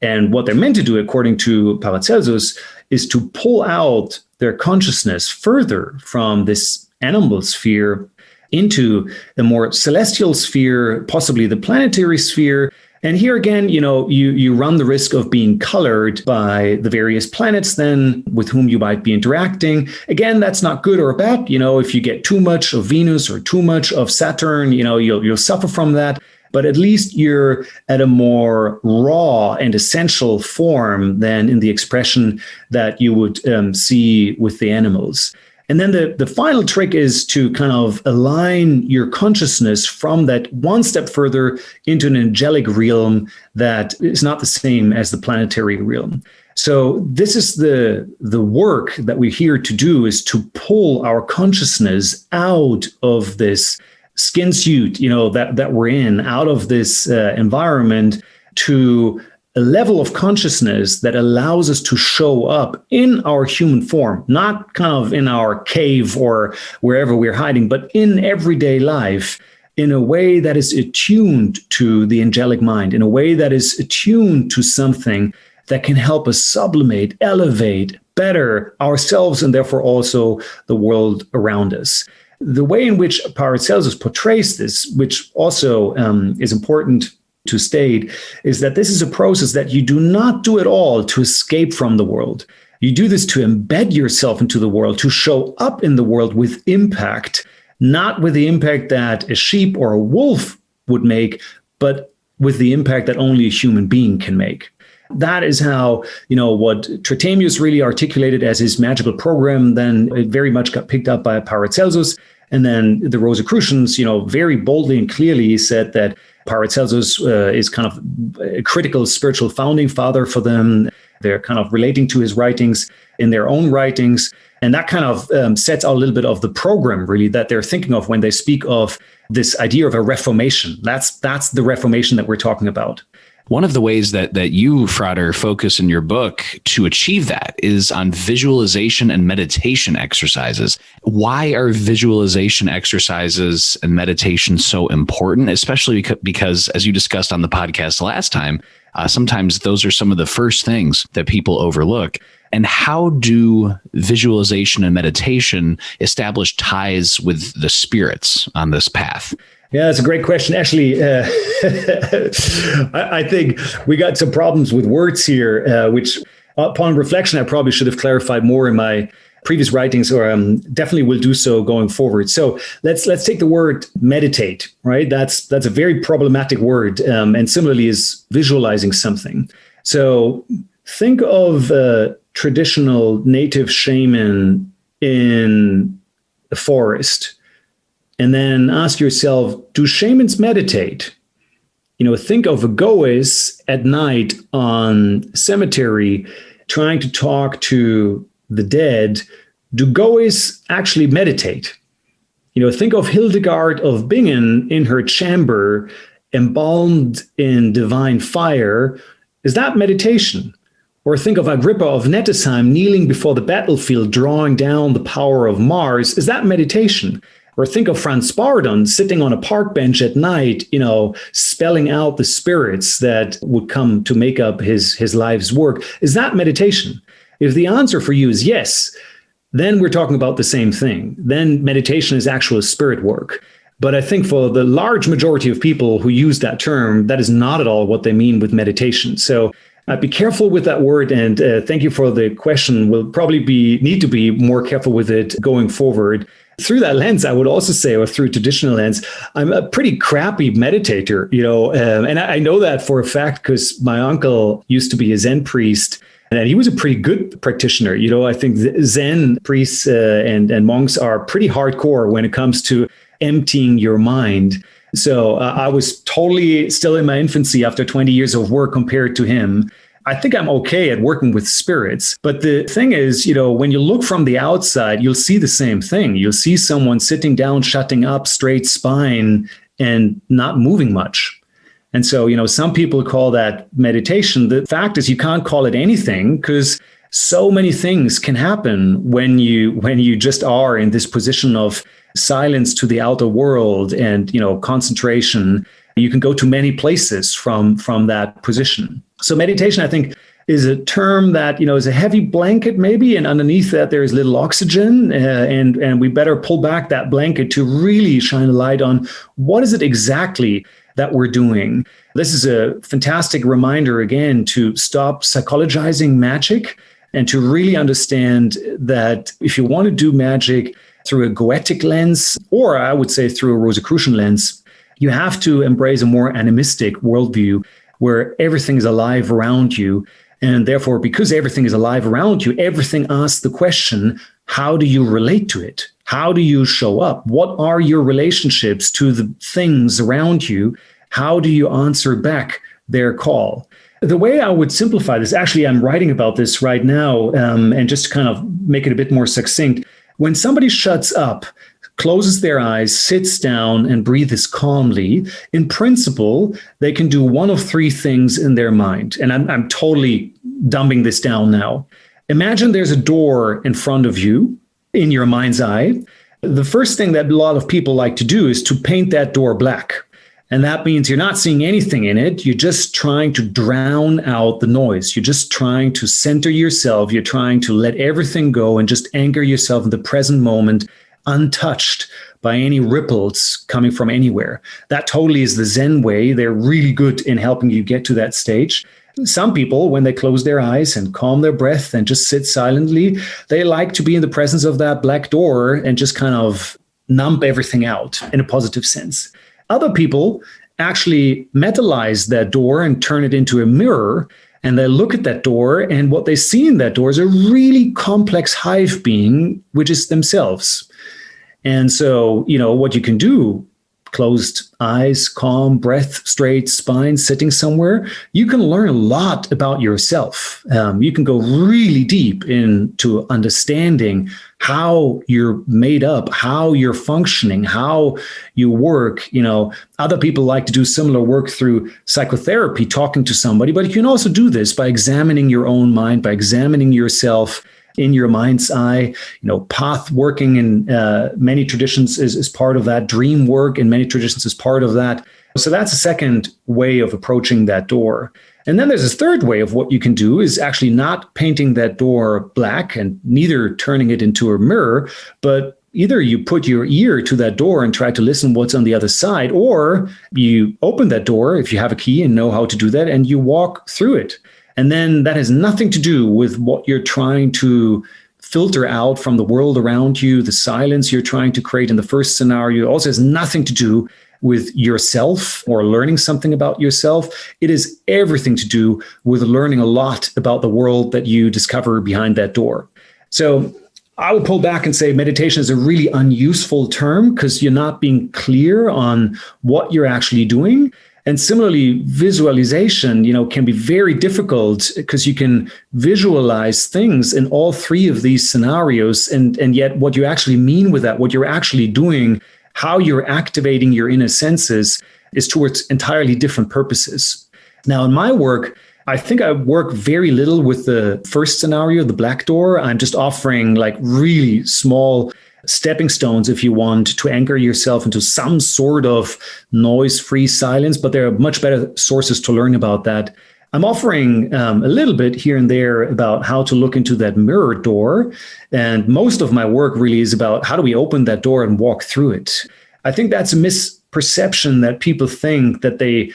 And what they're meant to do, according to Paracelsus, is to pull out their consciousness further from this animal sphere into a more celestial sphere, possibly the planetary sphere. And here again, you run the risk of being colored by the various planets then with whom you might be interacting. Again, that's not good or bad. If you get too much of Venus or too much of Saturn, you'll suffer from that. But at least you're at a more raw and essential form than in the expression that you would see with the animals. And then the final trick is to kind of align your consciousness from that one step further into an angelic realm that is not the same as the planetary realm. So this is the work that we're here to do, is to pull our consciousness out of this skin suit, that we're in, out of this environment to a level of consciousness that allows us to show up in our human form, not kind of in our cave or wherever we're hiding, but in everyday life in a way that is attuned to the angelic mind, in a way that is attuned to something that can help us sublimate, elevate, better ourselves and therefore also the world around us. The way in which Paracelsus portrays this, which also is important to state, is that this is a process that you do not do at all to escape from the world. You do this to embed yourself into the world, to show up in the world with impact, not with the impact that a sheep or a wolf would make, but with the impact that only a human being can make. That is how, what Trithemius really articulated as his magical program, then it very much got picked up by Paracelsus. And then the Rosicrucians, very boldly and clearly said that Paracelsus is kind of a critical spiritual founding father for them. They're kind of relating to his writings in their own writings. And that kind of sets out a little bit of the program, really, that they're thinking of when they speak of this idea of a reformation. That's the reformation that we're talking about. One of the ways that you, Frater, focus in your book to achieve that is on visualization and meditation exercises. Why are visualization exercises and meditation so important, especially because, as you discussed on the podcast last time, sometimes those are some of the first things that people overlook. And how do visualization and meditation establish ties with the spirits on this path? Yeah, that's a great question. Actually, I think we got some problems with words here, which upon reflection, I probably should have clarified more in my previous writings, or definitely will do so going forward. So let's take the word meditate, right? That's a very problematic word, and similarly is visualizing something. So think of a traditional native shaman in the forest, and then ask yourself, do shamans meditate? Think of a goes at night on cemetery trying to talk to the dead. Do goes actually meditate? Think of Hildegard of Bingen in her chamber, embalmed in divine fire. Is that meditation? Or think of Agrippa of Nettesheim kneeling before the battlefield, drawing down the power of Mars. Is that meditation? Or think of Franz Bardon sitting on a park bench at night, spelling out the spirits that would come to make up his life's work. Is that meditation? If the answer for you is yes, then we're talking about the same thing. Then meditation is actual spirit work. But I think for the large majority of people who use that term, that is not at all what they mean with meditation. So be careful with that word, and thank you for the question. We'll probably need to be more careful with it going forward. Through that lens, I would also say, or through traditional lens, I'm a pretty crappy meditator, and I know that for a fact because my uncle used to be a Zen priest, and he was a pretty good practitioner. I think Zen priests and monks are pretty hardcore when it comes to emptying your mind. So I was totally still in my infancy after 20 years of work compared to him. I think I'm okay at working with spirits. But the thing is, when you look from the outside, you'll see the same thing. You'll see someone sitting down, shutting up, straight spine, and not moving much. And so, some people call that meditation. The fact is, you can't call it anything because so many things can happen when you just are in this position of silence to the outer world and, concentration. You can go to many places from that position. So meditation, I think, is a term that, is a heavy blanket maybe, and underneath that there is little oxygen, and we better pull back that blanket to really shine a light on what is it exactly that we're doing. This is a fantastic reminder, again, to stop psychologizing magic and to really understand that if you want to do magic through a goetic lens, or I would say through a Rosicrucian lens, you have to embrace a more animistic worldview where everything is alive around you. And therefore, because everything is alive around you, everything asks the question, how do you relate to it? How do you show up? What are your relationships to the things around you? How do you answer back their call? The way I would simplify this, actually, I'm writing about this right now, and just to kind of make it a bit more succinct. When somebody shuts up, closes their eyes, sits down, and breathes calmly, in principle, they can do one of three things in their mind. And I'm totally dumbing this down now. Imagine there's a door in front of you in your mind's eye. The first thing that a lot of people like to do is to paint that door black. And that means you're not seeing anything in it. You're just trying to drown out the noise. You're just trying to center yourself. You're trying to let everything go and just anchor yourself in the present moment, untouched by any ripples coming from anywhere. That totally is the Zen way. They're really good in helping you get to that stage. Some people, when they close their eyes and calm their breath and just sit silently, they like to be in the presence of that black door and just kind of numb everything out in a positive sense. Other people actually metallize that door and turn it into a mirror, and they look at that door, and what they see in that door is a really complex hive being, which is themselves. And so, what you can do closed eyes, calm, breath, straight spine, sitting somewhere, you can learn a lot about yourself. You can go really deep into understanding how you're made up, how you're functioning, how you work. Other people like to do similar work through psychotherapy, talking to somebody, but you can also do this by examining your own mind, by examining yourself in your mind's eye. Path working in many traditions is part of that. Dream work in many traditions is part of that. So that's a second way of approaching that door. And then there's a third way of what you can do is actually not painting that door black and neither turning it into a mirror, but either you put your ear to that door and try to listen what's on the other side, or you open that door if you have a key and know how to do that, and you walk through it. And then that has nothing to do with what you're trying to filter out from the world around you, the silence you're trying to create in the first scenario. It also has nothing to do with yourself or learning something about yourself. It is everything to do with learning a lot about the world that you discover behind that door. So I would pull back and say meditation is a really unuseful term because you're not being clear on what you're actually doing. And similarly, visualization, can be very difficult because you can visualize things in all three of these scenarios. And yet what you actually mean with that, what you're actually doing, how you're activating your inner senses is towards entirely different purposes. Now, in my work, I think I work very little with the first scenario, the black door. I'm just offering like really small stepping stones, if you want, to anchor yourself into some sort of noise-free silence, but there are much better sources to learn about that. I'm offering a little bit here and there about how to look into that mirror door. And most of my work really is about how do we open that door and walk through it. I think that's a misperception that people think that they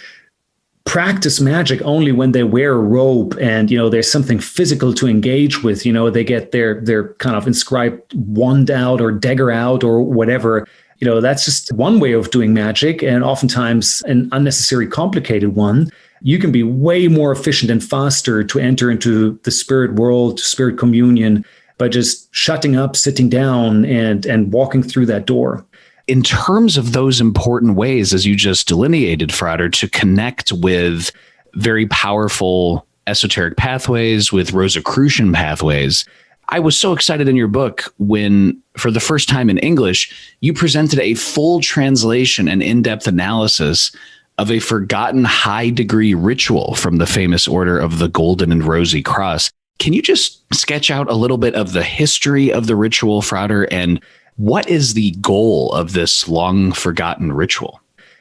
practice magic only when they wear a robe and, there's something physical to engage with. They get their kind of inscribed wand out or dagger out or whatever. That's just one way of doing magic, and oftentimes an unnecessary complicated one. You can be way more efficient and faster to enter into the spirit world, spirit communion, by just shutting up, sitting down, and walking through that door. In terms of those important ways, as you just delineated, Frater, to connect with very powerful esoteric pathways, with Rosicrucian pathways, I was so excited in your book when, for the first time in English, you presented a full translation and in-depth analysis of a forgotten high-degree ritual from the famous Order of the Golden and Rosy Cross. Can you just sketch out a little bit of the history of the ritual, Frater, and what is the goal of this long-forgotten ritual?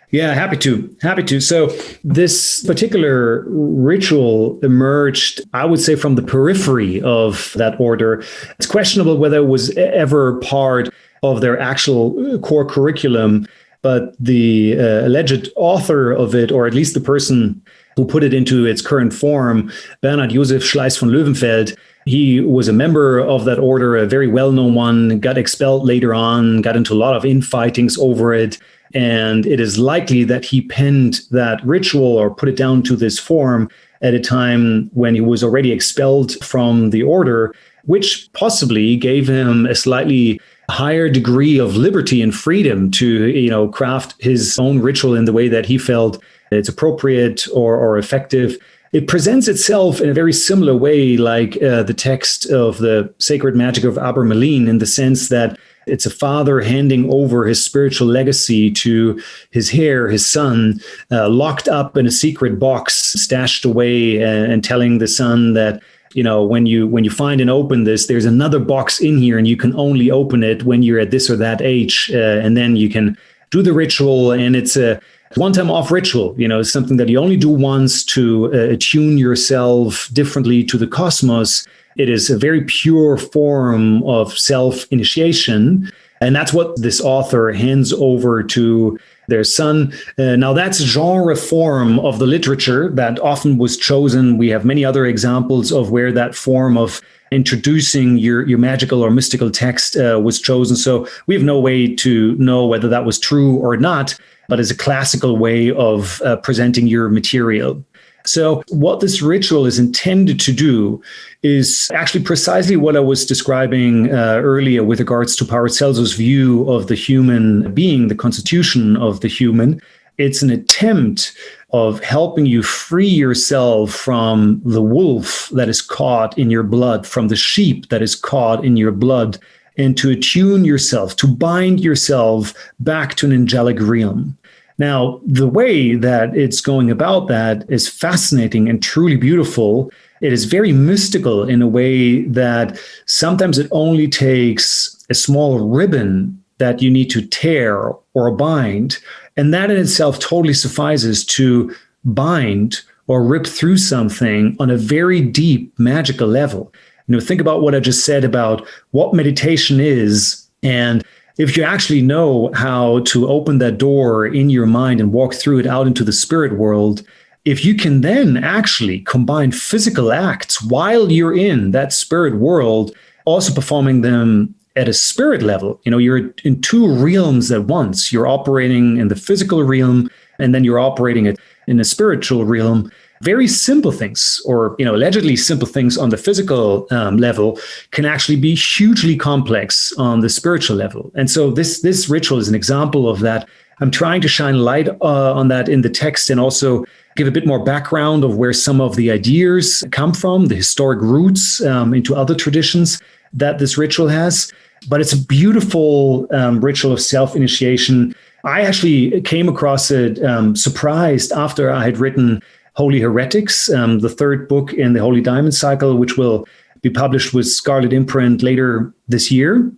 Yeah, happy to. So this particular ritual emerged, I would say, from the periphery of that order. It's questionable whether it was ever part of their actual core curriculum, but the alleged author of it, or at least the person who put it into its current form, Bernhard Josef Schleiss von Löwenfeld, he was a member of that order, a very well-known one, got expelled later on, got into a lot of infightings over it. And it is likely that he penned that ritual or put it down to this form at a time when he was already expelled from the order, which possibly gave him a slightly higher degree of liberty and freedom to, craft his own ritual in the way that he felt it's appropriate or effective. It presents itself in a very similar way, like the text of the Sacred Magic of Abramelin, in the sense that it's a father handing over his spiritual legacy to his heir, his son, locked up in a secret box, stashed away, and telling the son that, when you find and open this, there's another box in here, and you can only open it when you're at this or that age, and then you can do the ritual, and it's a one-time off ritual. It's something that you only do once to attune yourself differently to the cosmos. It is a very pure form of self-initiation. And that's what this author hands over to their son. Now, that's genre form of the literature that often was chosen. We have many other examples of where that form of introducing your magical or mystical text was chosen. So we have no way to know whether that was true or not, but it's a classical way of presenting your material. So what this ritual is intended to do is actually precisely what I was describing earlier with regards to Paracelsus' view of the human being, the constitution of the human. It's an attempt of helping you free yourself from the wolf that is caught in your blood, from the sheep that is caught in your blood, and to attune yourself, to bind yourself back to an angelic realm. Now, the way that it's going about that is fascinating and truly beautiful. It is very mystical in a way that sometimes it only takes a small ribbon that you need to tear or bind, and that in itself totally suffices to bind or rip through something on a very deep magical level. Think about what I just said about what meditation is, and if you actually know how to open that door in your mind and walk through it out into the spirit world, if you can then actually combine physical acts while you're in that spirit world, also performing them at a spirit level, you're in two realms at once. You're operating in the physical realm, and then you're operating it in a spiritual realm. Very simple things, or allegedly simple things on the physical level, can actually be hugely complex on the spiritual level. And so this ritual is an example of that. I'm trying to shine light on that in the text, and also give a bit more background of where some of the ideas come from, the historic roots into other traditions that this ritual has. But it's a beautiful ritual of self-initiation. I actually came across it surprised after I had written Holy Heretics, the third book in the Holy Diamond Cycle, which will be published with Scarlet Imprint later this year.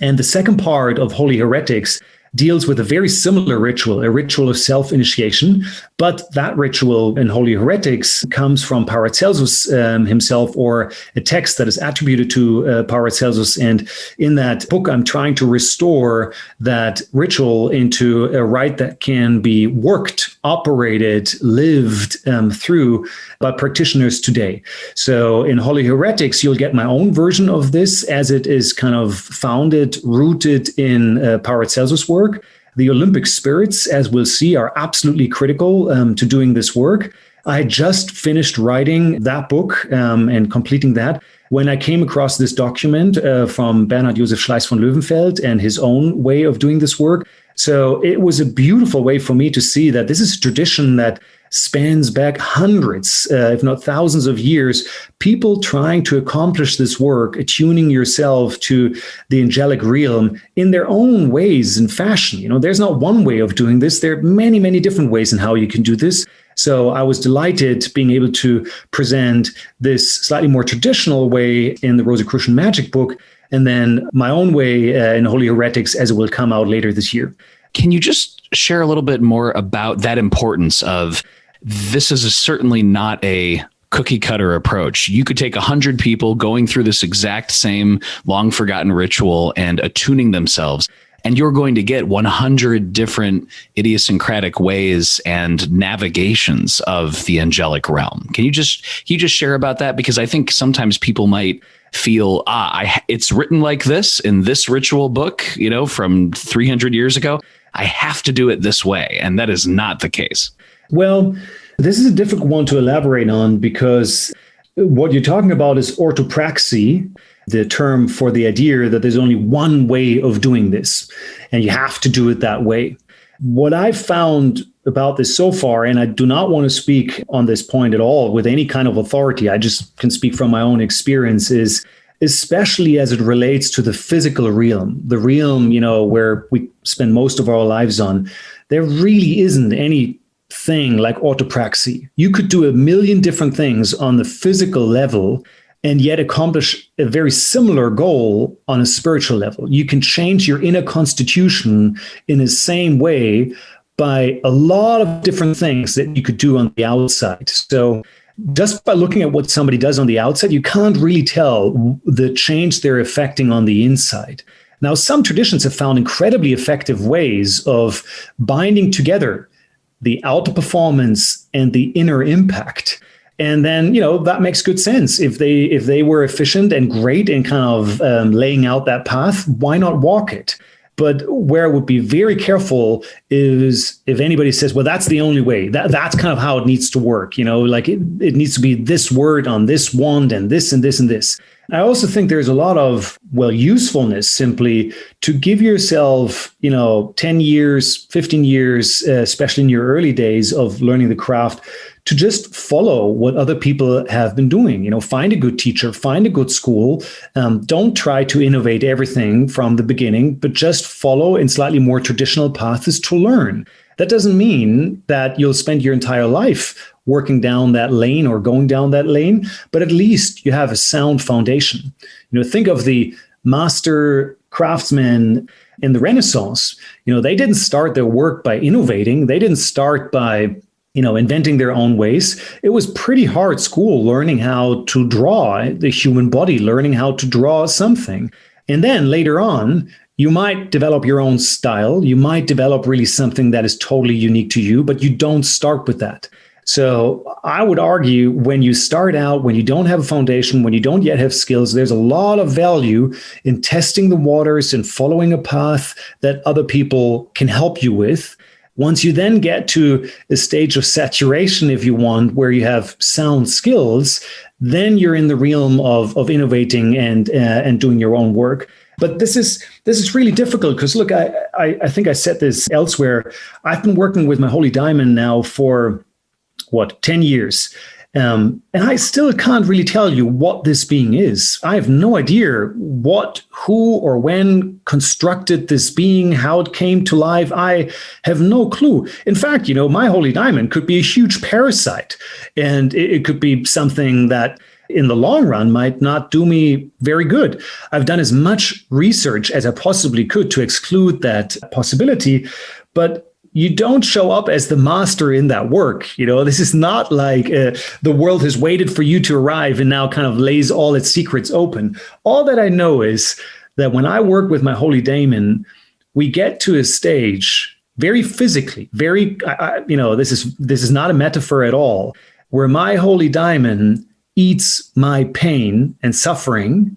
And the second part of Holy Heretics deals with a very similar ritual, a ritual of self-initiation. But that ritual in Holy Heretics comes from Paracelsus himself, or a text that is attributed to Paracelsus. And in that book, I'm trying to restore that ritual into a rite that can be worked, operated, lived through by practitioners today. So in Holy Heretics, you'll get my own version of this, as it is kind of founded, rooted in Paracelsus' work. The Olympic spirits, as we'll see, are absolutely critical to doing this work. I had just finished writing that book and completing that when I came across this document from Bernhard Josef Schleiss von Löwenfeld and his own way of doing this work. So it was a beautiful way for me to see that this is a tradition that spans back hundreds, if not thousands of years, people trying to accomplish this work, attuning yourself to the angelic realm in their own ways and fashion. There's not one way of doing this. There are many, many different ways in how you can do this. So I was delighted being able to present this slightly more traditional way in the Rosicrucian Magic book, and then my own way in Holy Heretics, as it will come out later this year. Can you just share a little bit more about that importance of this is certainly not a cookie cutter approach. You could take 100 people going through this exact same long forgotten ritual and attuning themselves, and you're going to get 100 different idiosyncratic ways and navigations of the angelic realm. Can you just share about that? Because I think sometimes people might feel, it's written like this in this ritual book, from 300 years ago. I have to do it this way. And that is not the case. Well, this is a difficult one to elaborate on, because what you're talking about is orthopraxy, the term for the idea that there's only one way of doing this, and you have to do it that way. What I've found about this so far, and I do not want to speak on this point at all with any kind of authority, I just can speak from my own experience, is especially as it relates to the physical realm, the realm, where we spend most of our lives on, there really isn't any thing like orthopraxy. You could do a million different things on the physical level and yet accomplish a very similar goal on a spiritual level. You can change your inner constitution in the same way by a lot of different things that you could do on the outside. So just by looking at what somebody does on the outside, you can't really tell the change they're effecting on the inside. Now, some traditions have found incredibly effective ways of binding together the outer performance and the inner impact. And then, that makes good sense. If they were efficient and great in kind of laying out that path, why not walk it? But where I would be very careful is if anybody says, well, that's the only way. That's kind of how it needs to work. Like it needs to be this word on this wand and this and this and this. I also think there's a lot of, usefulness simply to give yourself, 10 years, 15 years, especially in your early days of learning the craft, to just follow what other people have been doing. Find a good teacher, find a good school. Don't try to innovate everything from the beginning, but just follow in slightly more traditional paths to learn. That doesn't mean that you'll spend your entire life working down that lane or going down that lane, but at least you have a sound foundation. Think of the master craftsmen in the Renaissance. They didn't start their work by innovating. They didn't start by inventing their own ways. It was pretty hard school learning how to draw the human body, learning how to draw something. And then later on, you might develop your own style. You might develop really something that is totally unique to you, but you don't start with that. So I would argue when you start out, when you don't have a foundation, when you don't yet have skills, there's a lot of value in testing the waters and following a path that other people can help you with. Once you then get to a stage of saturation, if you want, where you have sound skills, then you're in the realm of innovating and doing your own work. But this is really difficult because, look, I think I said this elsewhere. I've been working with my Holy Diamond now for 10 years. And I still can't really tell you what this being is. I have no idea who or when constructed this being, how it came to life. I have no clue. In fact, my Holy Diamond could be a huge parasite, and it could be something that in the long run might not do me very good. I've done as much research as I possibly could to exclude that possibility, but you don't show up as the master in that work. This is not like the world has waited for you to arrive and now kind of lays all its secrets open. All that I know is that when I work with my Holy Daemon, we get to a stage very physically, this is not a metaphor at all, where my Holy Daemon eats my pain and suffering,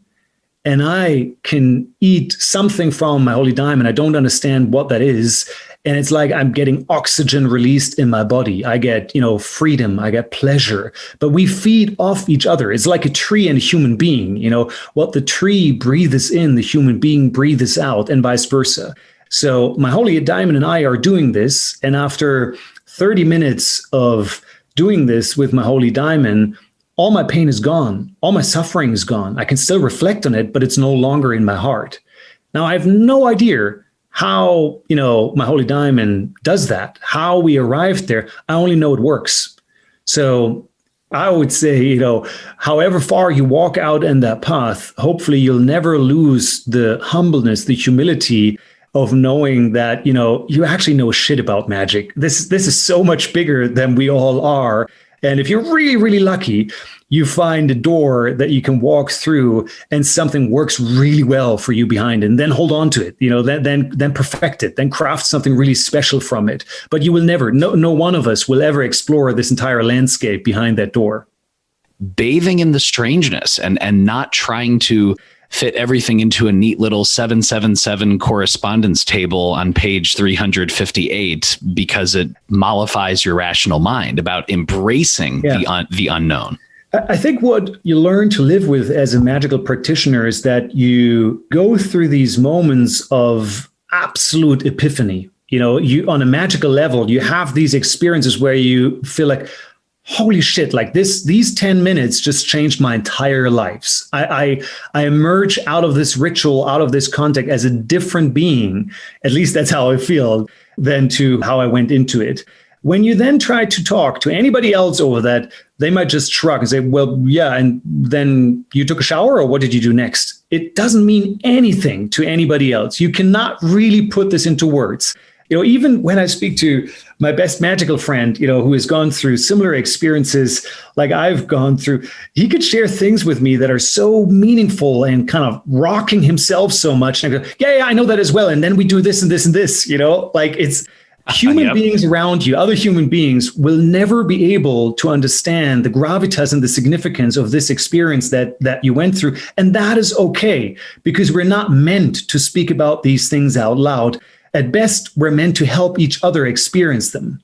and I can eat something from my Holy Diamond. I don't understand what that is. And it's like I'm getting oxygen released in my body. I get, freedom. I get pleasure. But we feed off each other. It's like a tree and a human being. What the tree breathes in, the human being breathes out, and vice versa. So my Holy Diamond and I are doing this. And after 30 minutes of doing this with my Holy Diamond, all my pain is gone. All my suffering is gone. I can still reflect on it, but it's no longer in my heart. Now, I have no idea how, my Holy Diamond does that, how we arrived there. I only know it works. So I would say, however far you walk out in that path, hopefully you'll never lose the humbleness, the humility of knowing that, you actually know shit about magic. This is so much bigger than we all are. And if you're really, really lucky, you find a door that you can walk through and something works really well for you behind it, and then hold on to it, then perfect it, then craft something really special from it. But you will never, no one of us will ever explore this entire landscape behind that door. Bathing in the strangeness and not trying to fit everything into a neat little 777 correspondence table on page 358 because it mollifies your rational mind, about embracing the unknown. I think what you learn to live with as a magical practitioner is that you go through these moments of absolute epiphany. You on a magical level, you have these experiences where you feel like, holy shit, like these 10 minutes just changed my entire lives. I emerge out of this ritual, out of this contact as a different being. At least that's how I feel than to how I went into it. When you then try to talk to anybody else over that, they might just shrug and say, well, yeah, and then you took a shower, or what did you do next? It doesn't mean anything to anybody else. You cannot really put this into words. Even when I speak to my best magical friend, who has gone through similar experiences like I've gone through, he could share things with me that are so meaningful and kind of rocking himself so much. And I go, yeah, I know that as well. And then we do this and this and this, Human Yep. beings around you, other human beings, will never be able to understand the gravitas and the significance of this experience that you went through. And that is okay, because we're not meant to speak about these things out loud. At best, we're meant to help each other experience them.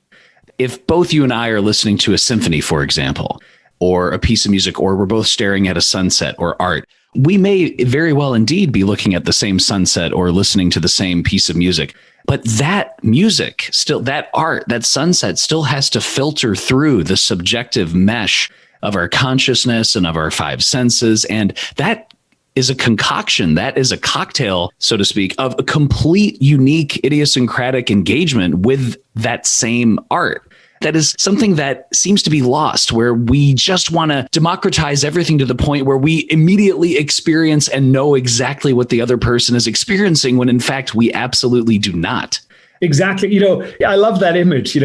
If both you and I are listening to a symphony, for example, or a piece of music, or we're both staring at a sunset or art, we may very well indeed be looking at the same sunset or listening to the same piece of music. But that music, still, that art, that sunset still has to filter through the subjective mesh of our consciousness and of our five senses. And that is a concoction, that is a cocktail, so to speak, of a complete, unique, idiosyncratic engagement with that same art. That is something that seems to be lost, where we just want to democratize everything to the point where we immediately experience and know exactly what the other person is experiencing, when in fact we absolutely do not. Exactly. I love that image.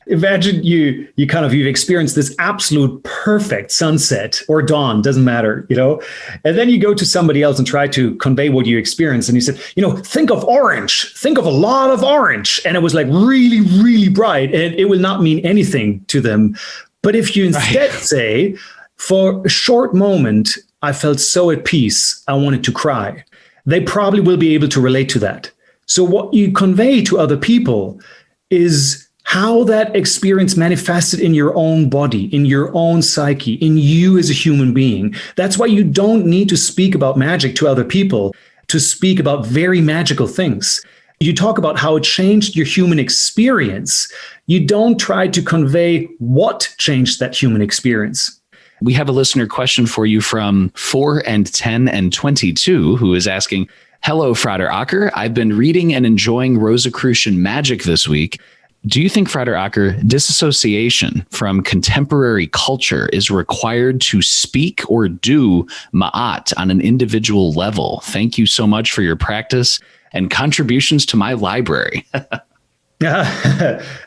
Imagine you've experienced this absolute perfect sunset or dawn, doesn't matter, and then you go to somebody else and try to convey what you experienced. And you said, think of orange, think of a lot of orange. And it was like really, really bright, and it will not mean anything to them. But if you instead say, for a short moment, I felt so at peace, I wanted to cry, they probably will be able to relate to that. So what you convey to other people is how that experience manifested in your own body, in your own psyche, in you as a human being. That's why you don't need to speak about magic to other people to speak about very magical things. You talk about how it changed your human experience. You don't try to convey what changed that human experience. We have a listener question for you from 4 and 10 and 22, who is asking, hello, Frater Acker. I've been reading and enjoying Rosicrucian magic this week. Do you think, Frater Acker, dissociation from contemporary culture is required to speak or do ma'at on an individual level? Thank you so much for your practice and contributions to my library.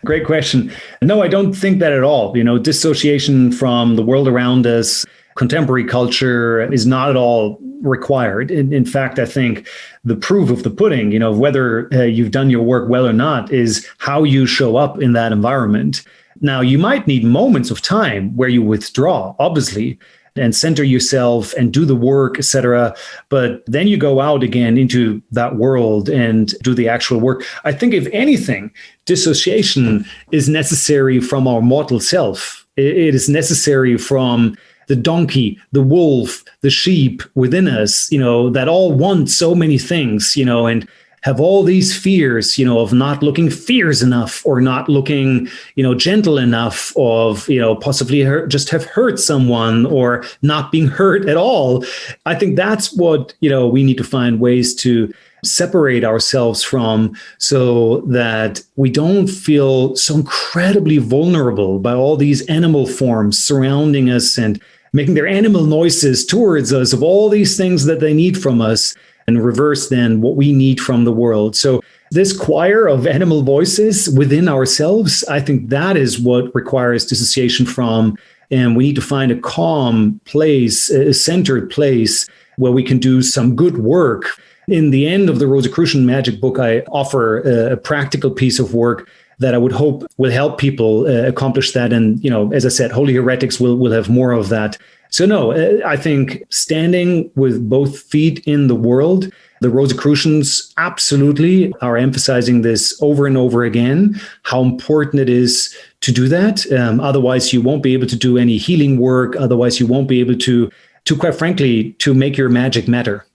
Great question. No, I don't think that at all. Dissociation from the world around us, contemporary culture, is not at all required. In fact, I think the proof of the pudding, whether you've done your work well or not, is how you show up in that environment. Now, you might need moments of time where you withdraw, obviously, and center yourself and do the work, etc. But then you go out again into that world and do the actual work. I think, if anything, dissociation is necessary from our mortal self. It is necessary from the donkey, the wolf, the sheep within us, that all want so many things, and have all these fears, of not looking fierce enough, or not looking, gentle enough, of, possibly just have hurt someone, or not being hurt at all. I think that's what, we need to find ways to separate ourselves from, so that we don't feel so incredibly vulnerable by all these animal forms surrounding us and making their animal noises towards us, of all these things that they need from us, and reverse then what we need from the world. So this choir of animal voices within ourselves, I think that is what requires dissociation from. And we need to find a calm place, a centered place where we can do some good work. In the end of the Rosicrucian magic book, I offer a practical piece of work that I would hope will help people accomplish that. And, as I said, holy heretics will have more of that. So no, I think standing with both feet in the world, the Rosicrucians absolutely are emphasizing this over and over again, how important it is to do that. Otherwise, you won't be able to do any healing work. Otherwise, you won't be able to quite frankly, to make your magic matter.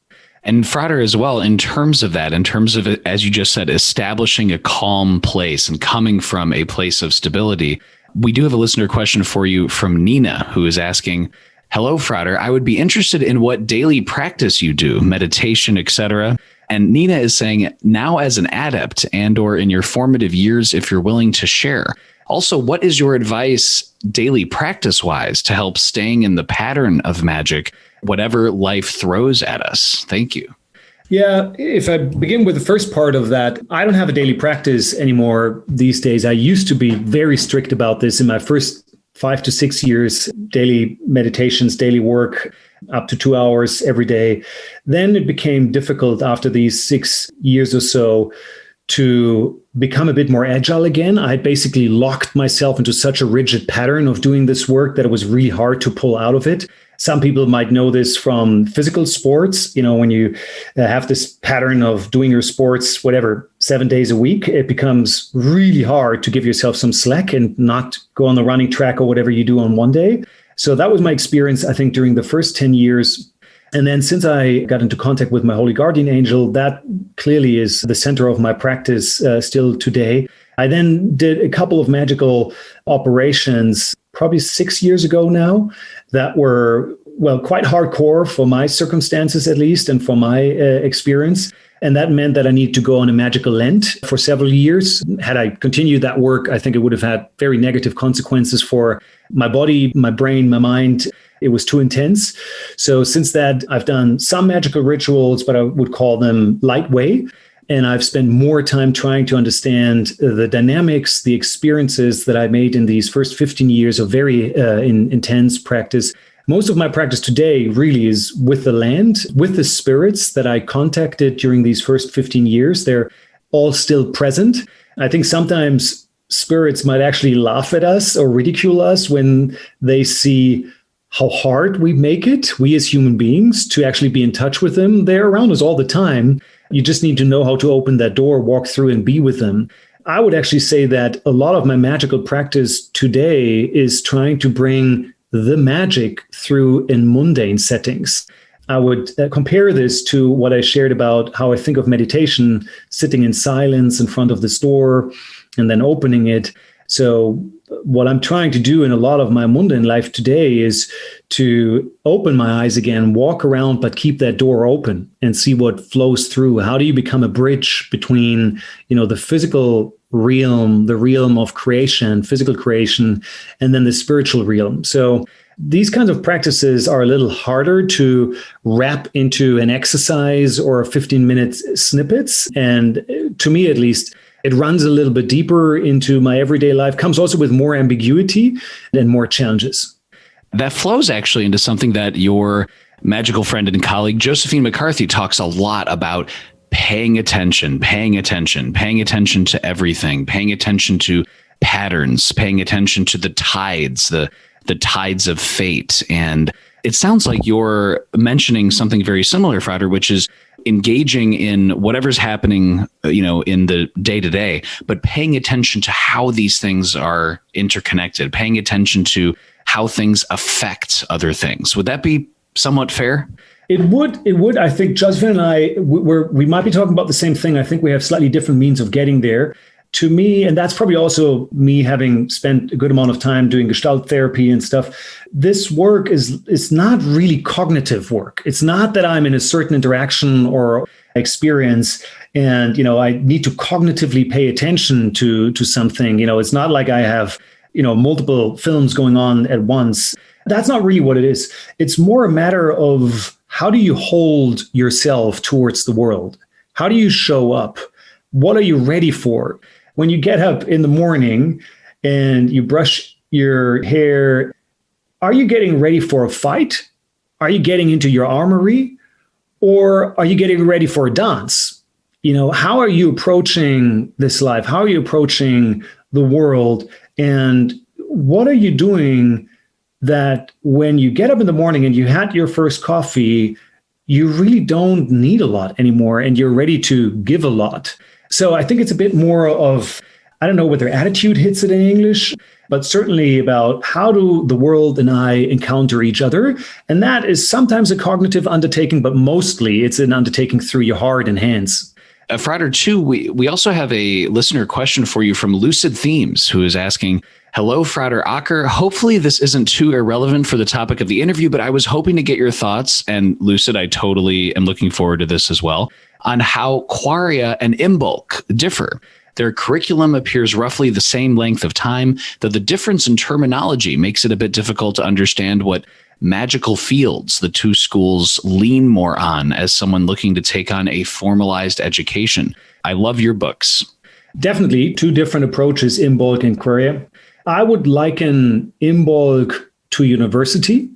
And Frater as well, in terms of, as you just said, establishing a calm place and coming from a place of stability, we do have a listener question for you from Nina, who is asking, hello, Frater. I would be interested in what daily practice you do, meditation, etc. And Nina is saying, now as an adept and or in your formative years, if you're willing to share. Also, what is your advice daily practice-wise to help staying in the pattern of magic, whatever life throws at us? Thank you. Yeah, if I begin with the first part of that, I don't have a daily practice anymore these days. I used to be very strict about this in my first 5 to 6 years, daily meditations, daily work, up to 2 hours every day. Then it became difficult after these 6 years or so to become a bit more agile again. I basically locked myself into such a rigid pattern of doing this work that it was really hard to pull out of it. Some people might know this from physical sports. When you have this pattern of doing your sports, 7 days a week, it becomes really hard to give yourself some slack and not go on the running track or whatever you do on one day. So that was my experience, I think, during the first 10 years. And then since I got into contact with my holy guardian angel, that clearly is the center of my practice still today. I then did a couple of magical operations probably 6 years ago now that were, quite hardcore for my circumstances, at least, and for my experience. And that meant that I needed to go on a magical Lent for several years. Had I continued that work, I think it would have had very negative consequences for my body, my brain, my mind. It was too intense. So since that, I've done some magical rituals, but I would call them lightweight. And I've spent more time trying to understand the dynamics, the experiences that I made in these first 15 years of very intense practice. Most of my practice today really is with the land, with the spirits that I contacted during these first 15 years. They're all still present. I think sometimes spirits might actually laugh at us or ridicule us when they see how hard we make it, we as human beings, to actually be in touch with them. They're around us all the time. You just need to know how to open that door, walk through and be with them. I would actually say that a lot of my magical practice today is trying to bring the magic through in mundane settings. I would compare this to what I shared about how I think of meditation, sitting in silence in front of this door and then opening it. So what I'm trying to do in a lot of my mundane life today is to open my eyes again, walk around, but keep that door open and see what flows through. How do you become a bridge between, the physical realm, the realm of creation, physical creation, and then the spiritual realm? So these kinds of practices are a little harder to wrap into an exercise or 15-minute snippets. And to me, at least, it runs a little bit deeper into my everyday life, comes also with more ambiguity and more challenges. That flows actually into something that your magical friend and colleague, Josephine McCarthy, talks a lot about: paying attention to everything, paying attention to patterns, paying attention to the tides, the tides of fate. And it sounds like you're mentioning something very similar, Frater, which is engaging in whatever's happening, in the day to day, but paying attention to how these things are interconnected, paying attention to how things affect other things. Would that be somewhat fair? It would. I think Josephine and I, we might be talking about the same thing. I think we have slightly different means of getting there. To me, and that's probably also me having spent a good amount of time doing Gestalt therapy and stuff, this work is not really cognitive work. It's not that I'm in a certain interaction or experience and, I need to cognitively pay attention to something. It's not like I have, multiple films going on at once. That's not really what it is. It's more a matter of how do you hold yourself towards the world? How do you show up? What are you ready for? When you get up in the morning and you brush your hair, are you getting ready for a fight? Are you getting into your armory? Or are you getting ready for a dance? How are you approaching this life? How are you approaching the world? And what are you doing that when you get up in the morning and you had your first coffee, you really don't need a lot anymore and you're ready to give a lot? So I think it's a bit more of, I don't know whether attitude hits it in English, but certainly about how do the world and I encounter each other. And that is sometimes a cognitive undertaking, but mostly it's an undertaking through your heart and hands. Frater, too, we also have a listener question for you from Lucid Themes, who is asking, hello, Frater Acker. Hopefully this isn't too irrelevant for the topic of the interview, but I was hoping to get your thoughts, and Lucid, I totally am looking forward to this as well, on how Quaria and Imbolc differ. Their curriculum appears roughly the same length of time, though the difference in terminology makes it a bit difficult to understand what magical fields the two schools lean more on as someone looking to take on a formalized education. I love your books. Definitely two different approaches, Imbolc and Quaria. I would liken Imbolc to university,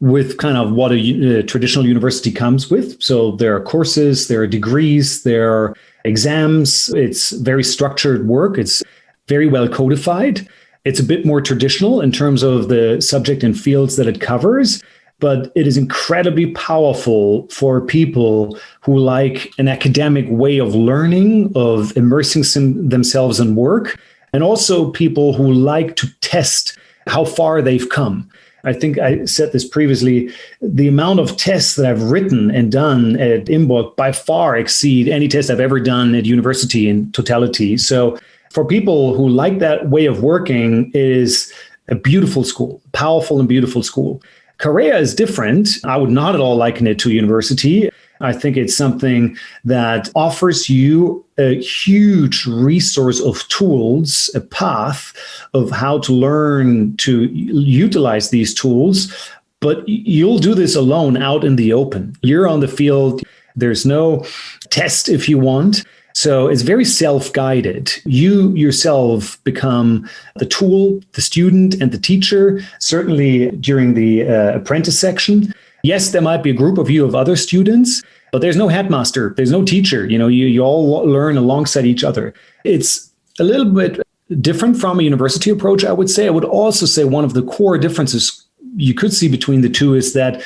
with kind of what a traditional university comes with. So there are courses, there are degrees, there are exams. It's very structured work. It's very well codified. It's a bit more traditional in terms of the subject and fields that it covers, but it is incredibly powerful for people who like an academic way of learning, of immersing themselves in work, and also people who like to test how far they've come. I think I said this previously, the amount of tests that I've written and done at Imbolc by far exceed any test I've ever done at university in totality. So for people who like that way of working, it is a beautiful school, powerful and beautiful school. Korea is different. I would not at all liken it to university. I think it's something that offers you a huge resource of tools, a path of how to learn to utilize these tools. But you'll do this alone out in the open. You're on the field. There's no test if you want. So it's very self-guided. You yourself become the tool, the student, and the teacher, certainly during the apprentice section. Yes, there might be a group of you of other students, but there's no headmaster, there's no teacher. You all learn alongside each other. It's a little bit different from a university approach, I would say. I would also say one of the core differences you could see between the two is that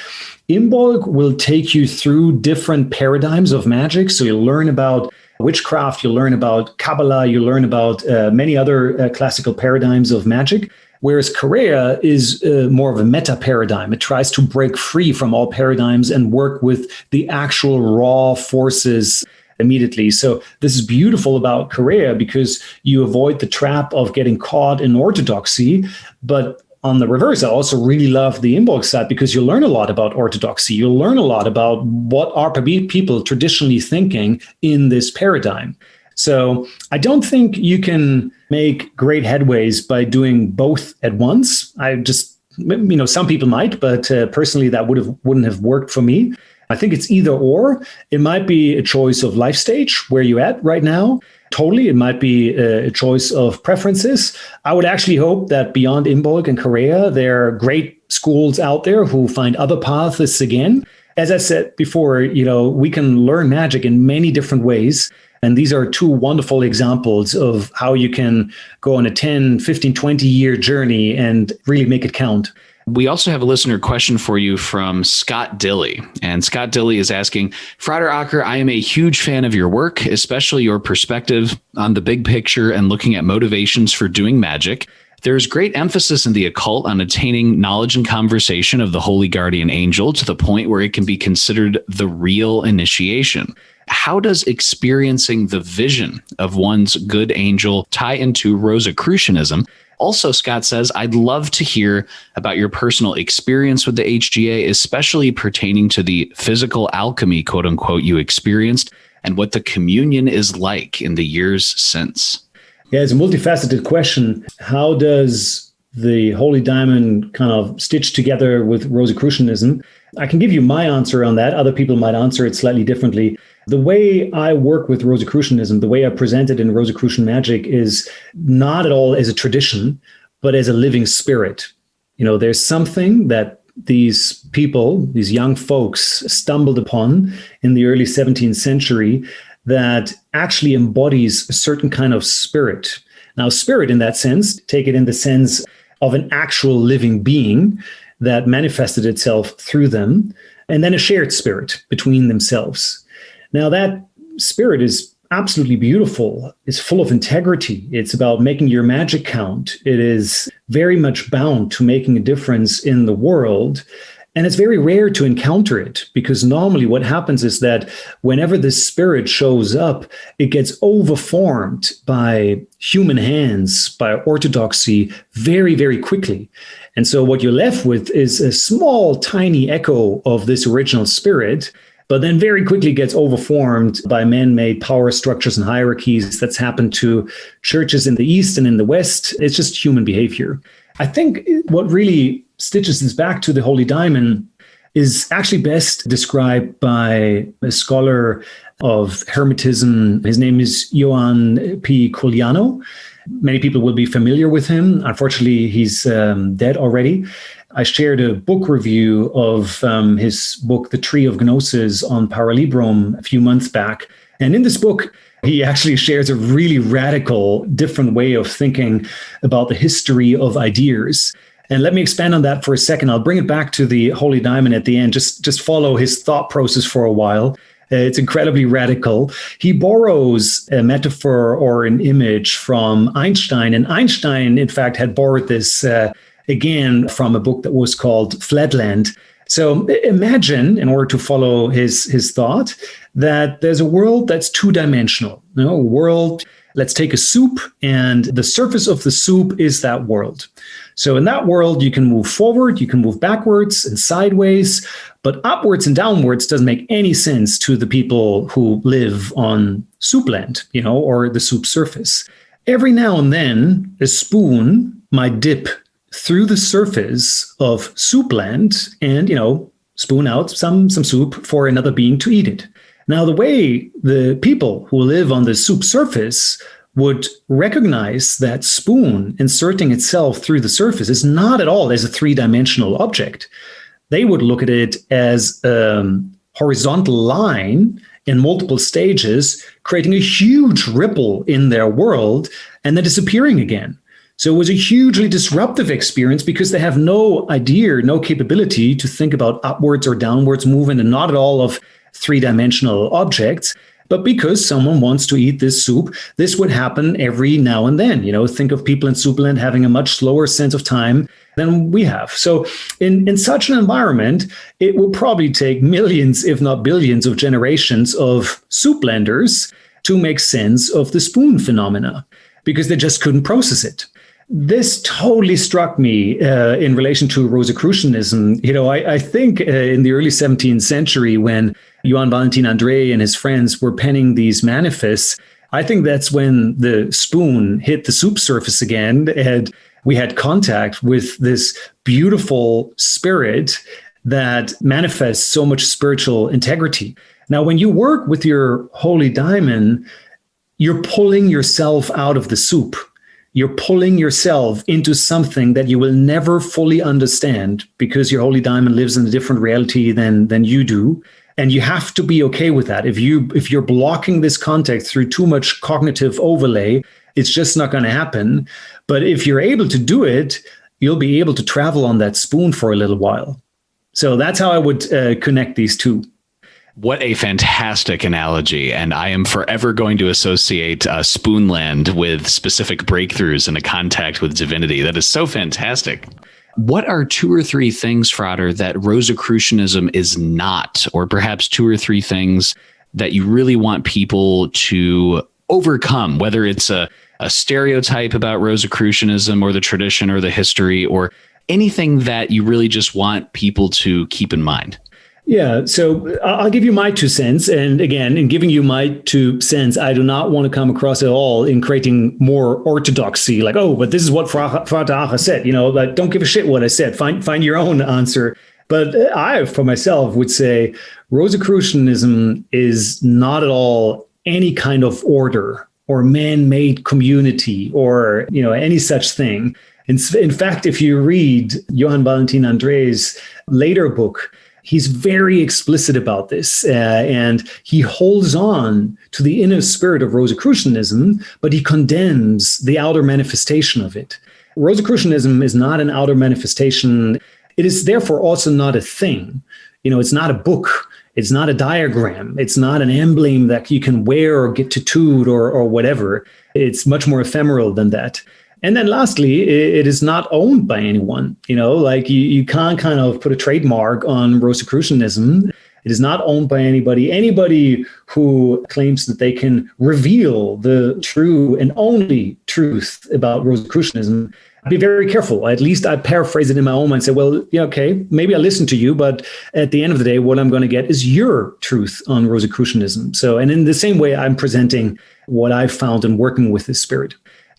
Imbolc will take you through different paradigms of magic. So you'll learn about witchcraft, you'll learn about Kabbalah, you'll learn about many other classical paradigms of magic. Whereas Korea is more of a meta paradigm. It tries to break free from all paradigms and work with the actual raw forces immediately. So this is beautiful about Korea because you avoid the trap of getting caught in orthodoxy. But on the reverse, I also really love the Imbolc side because you learn a lot about orthodoxy. You'll learn a lot about what are people traditionally thinking in this paradigm. So I don't think you can make great headways by doing both at once. Some people might, but personally that wouldn't have worked for me. I think it's either or. It might be a choice of life stage, where you're at right now. Totally. It might be a choice of preferences. I would actually hope that beyond Imbolc and Korea, there are great schools out there who find other paths again. As I said before, we can learn magic in many different ways. And these are two wonderful examples of how you can go on a 10, 15, 20-year journey and really make it count. We also have a listener question for you from Scott Dilly. And Scott Dilly is asking, Frater Acker, I am a huge fan of your work, especially your perspective on the big picture and looking at motivations for doing magic. There is great emphasis in the occult on attaining knowledge and conversation of the holy guardian angel to the point where it can be considered the real initiation. How does experiencing the vision of one's good angel tie into Rosicrucianism? Also, Scott says, I'd love to hear about your personal experience with the HGA, especially pertaining to the physical alchemy, quote unquote, you experienced and what the communion is like in the years since. Yeah, it's a multifaceted question. How does the Holy Diamond kind of stitch together with Rosicrucianism? I can give you my answer on that. Other people might answer it slightly differently. The way I work with Rosicrucianism, the way I present it in Rosicrucian magic is not at all as a tradition, but as a living spirit. There's something that these people, these young folks, stumbled upon in the early 17th century that actually embodies a certain kind of spirit. Now, spirit in that sense, take it in the sense of an actual living being that manifested itself through them, and then a shared spirit between themselves. Now, that spirit is absolutely beautiful. It's full of integrity. It's about making your magic count. It is very much bound to making a difference in the world. And it's very rare to encounter it because normally what happens is that whenever this spirit shows up, it gets overformed by human hands, by orthodoxy very, very quickly. And so what you're left with is a small, tiny echo of this original spirit, but then very quickly gets overformed by man-made power structures and hierarchies that's happened to churches in the East and in the West. It's just human behavior. I think what really stitches this back to the Holy Diamond is actually best described by a scholar of Hermetism. His name is Ioan P. Culianu. Many people will be familiar with him. Unfortunately, he's dead already. I shared a book review of his book, The Tree of Gnosis, on Paralibrum a few months back. And in this book, He actually shares a really radical, different way of thinking about the history of ideas. And let me expand on that for a second. I'll bring it back to the Holy Diamond at the end. Just follow his thought process for a while. It's incredibly radical. He borrows a metaphor or an image from Einstein. And Einstein, in fact, had borrowed this again from a book that was called Flatland. So imagine, in order to follow his thought, that there's a world that's two-dimensional. A world, let's take a soup, and the surface of the soup is that world. So in that world, you can move forward, you can move backwards and sideways, but upwards and downwards doesn't make any sense to the people who live on soupland, or the soup surface. Every now and then, a spoon might dip through the surface of soupland and, spoon out some soup for another being to eat it. Now, the way the people who live on the soup surface would recognize that spoon inserting itself through the surface is not at all as a three-dimensional object. They would look at it as a horizontal line in multiple stages, creating a huge ripple in their world and then disappearing again. So it was a hugely disruptive experience because they have no idea, no capability to think about upwards or downwards movement and not at all of three-dimensional objects. But because someone wants to eat this soup, this would happen every now and then. Think of people in Soupland having a much slower sense of time than we have. So in such an environment, it will probably take millions, if not billions, of generations of souplanders to make sense of the spoon phenomena because they just couldn't process it. This totally struck me in relation to Rosicrucianism. I think in the early 17th century, when Johann Valentin André and his friends were penning these manifests, I think that's when the spoon hit the soup surface again, and we had contact with this beautiful spirit that manifests so much spiritual integrity. Now, when you work with your holy diamond, you're pulling yourself out of the soup. You're pulling yourself into something that you will never fully understand because your holy diamond lives in a different reality than you do. And you have to be okay with that. If you're blocking this contact through too much cognitive overlay, it's just not going to happen. But if you're able to do it, you'll be able to travel on that spoon for a little while. So that's how I would connect these two. What a fantastic analogy. And I am forever going to associate Spoonland with specific breakthroughs and a contact with divinity. That is so fantastic. What are two or three things, Frater, that Rosicrucianism is not, or perhaps two or three things that you really want people to overcome, whether it's a stereotype about Rosicrucianism or the tradition or the history or anything that you really just want people to keep in mind? Yeah, so I'll give you my 2 cents. And again, in giving you my 2 cents, I do not want to come across at all in creating more orthodoxy, like, oh, but this is what Frater said, like, don't give a shit what I said. Find your own answer. But I, for myself, would say Rosicrucianism is not at all any kind of order or man-made community or, any such thing. In fact, if you read Johann Valentin André's later book, he's very explicit about this, and he holds on to the inner spirit of Rosicrucianism, but he condemns the outer manifestation of it. Rosicrucianism is not an outer manifestation. It is therefore also not a thing. It's not a book. It's not a diagram. It's not an emblem that you can wear or get tattooed or whatever. It's much more ephemeral than that. And then lastly, it is not owned by anyone. Like you can't kind of put a trademark on Rosicrucianism. It is not owned by anybody. Anybody who claims that they can reveal the true and only truth about Rosicrucianism, be very careful. At least I paraphrase it in my own mind and say, well, yeah, okay, maybe I listen to you, but at the end of the day, what I'm going to get is your truth on Rosicrucianism. So, and in the same way, I'm presenting what I've found in working with this spirit.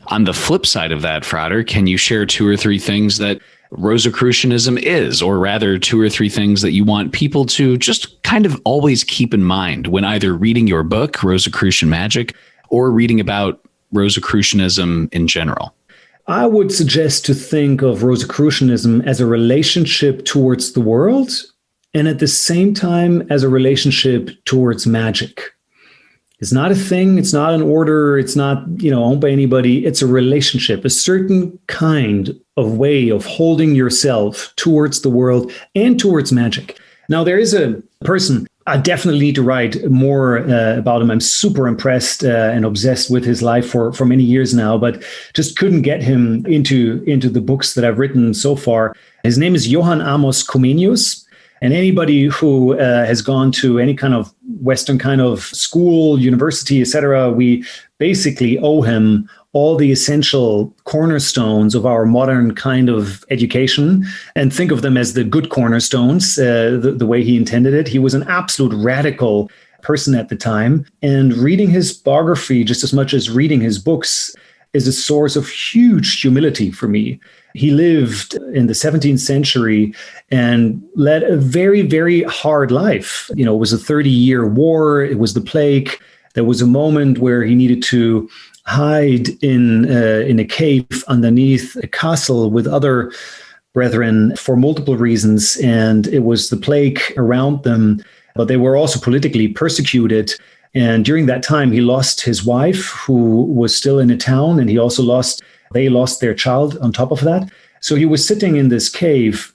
On the flip side of that, Frater, can you share 2 or 3 things that Rosicrucianism is, or rather 2 or 3 things that you want people to just kind of always keep in mind when either reading your book, Rosicrucian Magic, or reading about Rosicrucianism in general? I would suggest to think of Rosicrucianism as a relationship towards the world and at the same time as a relationship towards magic. It's not a thing. It's not an order. It's not, owned by anybody. It's a relationship, a certain kind of way of holding yourself towards the world and towards magic. Now, there is a person, I definitely need to write more about him. I'm super impressed and obsessed with his life for many years now, but just couldn't get him into the books that I've written so far. His name is Johann Amos Comenius. And anybody who has gone to any kind of Western kind of school, university, etc., we basically owe him all the essential cornerstones of our modern kind of education, and think of them as the good cornerstones, the way he intended it. He was an absolute radical person at the time. And reading his biography, just as much as reading his books, is a source of huge humility for me. He lived in the 17th century and led a very, very hard life. It was a 30-year war. It was the plague. There was a moment where he needed to hide in a cave underneath a castle with other brethren for multiple reasons. And it was the plague around them, but they were also politically persecuted. And during that time, he lost his wife, who was still in a town, and they lost their child on top of that. So he was sitting in this cave,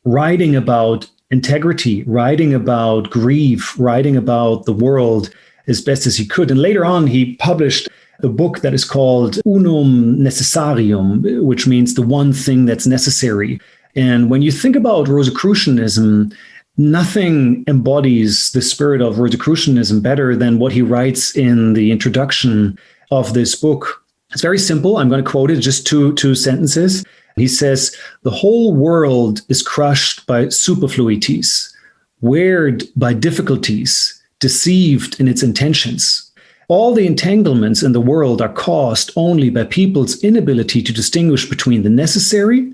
writing about integrity, writing about grief, writing about the world as best as he could. And later on, he published a book that is called Unum Necessarium, which means the one thing that's necessary. And when you think about Rosicrucianism, nothing embodies the spirit of Rosicrucianism better than what he writes in the introduction of this book. It's very simple. I'm going to quote it, just two sentences. He says, "The whole world is crushed by superfluities, wearied by difficulties, deceived in its intentions. All the entanglements in the world are caused only by people's inability to distinguish between the necessary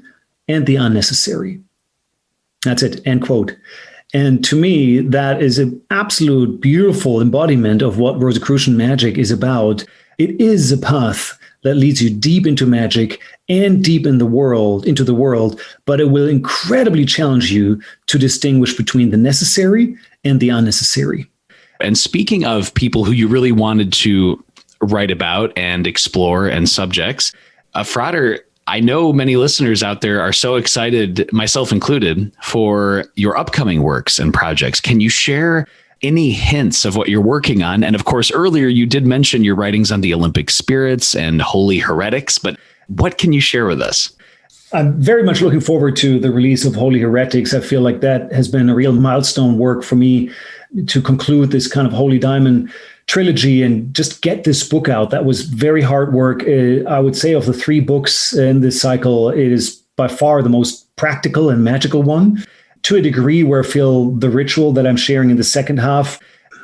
and the unnecessary." That's it, end quote. And to me, that is an absolute beautiful embodiment of what Rosicrucian magic is about. It is a path that leads you deep into magic and deep into the world, but it will incredibly challenge you to distinguish between the necessary and the unnecessary. And speaking of people who you really wanted to write about and explore and subjects, Frater, I know many listeners out there are so excited, myself included, for your upcoming works and projects. Can you share any hints of what you're working on? And of course, earlier you did mention your writings on the Olympic spirits and holy heretics, but what can you share with us? I'm very much looking forward to the release of Holy Heretics. I feel like that has been a real milestone work for me to conclude this kind of Holy Diamond trilogy and just get this book out. That was very hard work. I would say of the 3 books in this cycle, it is by far the most practical and magical one, to a degree where I feel the ritual that I'm sharing in the second half,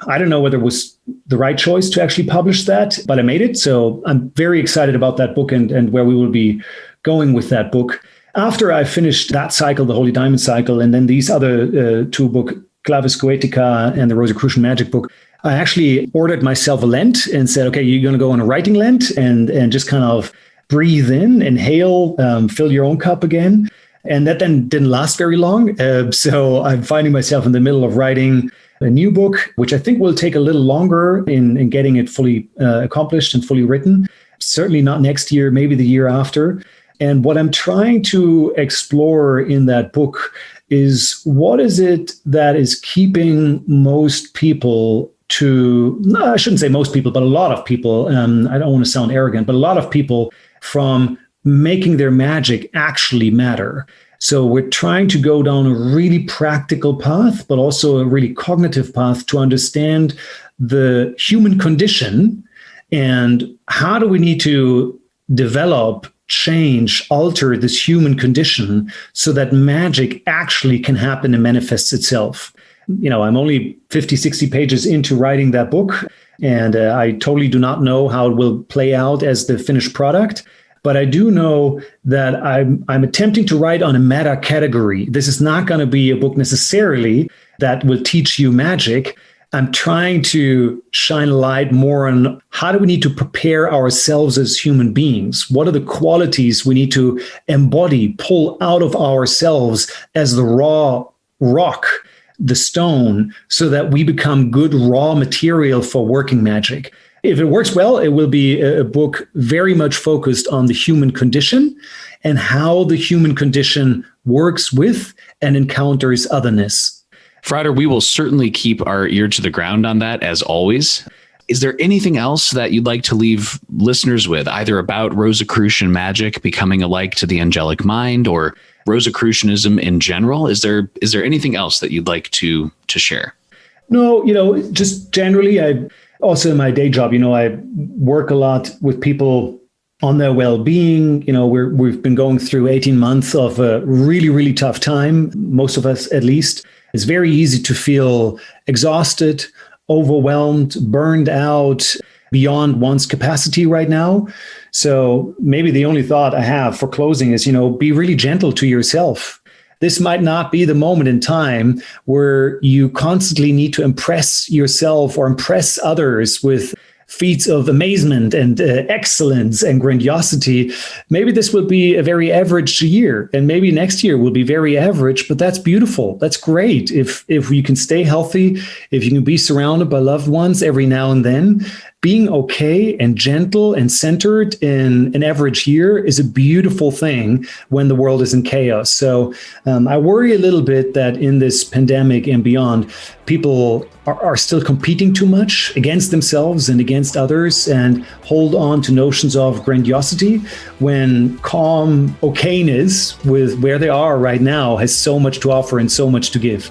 I don't know whether it was the right choice to actually publish that, but I made it. So I'm very excited about that book and where we will be going with that book. After I finished that cycle, the Holy Diamond cycle, and then these other 2 books, Clavis Goetica and the Rosicrucian Magic book, I actually ordered myself a Lent and said, okay, you're going to go on a writing Lent and just kind of breathe in, inhale, fill your own cup again. And that then didn't last very long. So I'm finding myself in the middle of writing a new book, which I think will take a little longer in getting it fully accomplished and fully written. Certainly not next year, maybe the year after. And what I'm trying to explore in that book is what is it that is keeping most people I shouldn't say most people, but a lot of people, I don't want to sound arrogant, but a lot of people from making their magic actually matter. So we're trying to go down a really practical path, but also a really cognitive path to understand the human condition and how do we need to develop, change, alter this human condition so that magic actually can happen and manifests itself. I'm only 50, 60 pages into writing that book, and I totally do not know how it will play out as the finished product. But I do know that I'm attempting to write on a meta category. This is not going to be a book necessarily that will teach you magic. I'm trying to shine a light more on how do we need to prepare ourselves as human beings? What are the qualities we need to embody, pull out of ourselves as the raw rock the stone so that we become good raw material for working magic. If it works well, it will be a book very much focused on the human condition and how the human condition works with and encounters otherness. Frater, we will certainly keep our ear to the ground on that, as always. Is there anything else that you'd like to leave listeners with, either about Rosicrucian magic becoming alike to the angelic mind or Rosicrucianism in general? Is there anything else that you'd like to share? No, just generally, I also in my day job, I work a lot with people on their well-being. We've been going through 18 months of a really, really tough time, most of us at least. It's very easy to feel exhausted, overwhelmed, burned out beyond one's capacity right now. So maybe the only thought I have for closing is, be really gentle to yourself. This might not be the moment in time where you constantly need to impress yourself or impress others with feats of amazement and excellence and grandiosity. Maybe this will be a very average year, and maybe next year will be very average, but that's beautiful. That's great. If you can stay healthy, if you can be surrounded by loved ones every now and then, being okay and gentle and centered in an average year is a beautiful thing when the world is in chaos. So I worry a little bit that in this pandemic and beyond, people are still competing too much against themselves and against others and hold on to notions of grandiosity when calm okayness with where they are right now has so much to offer and so much to give.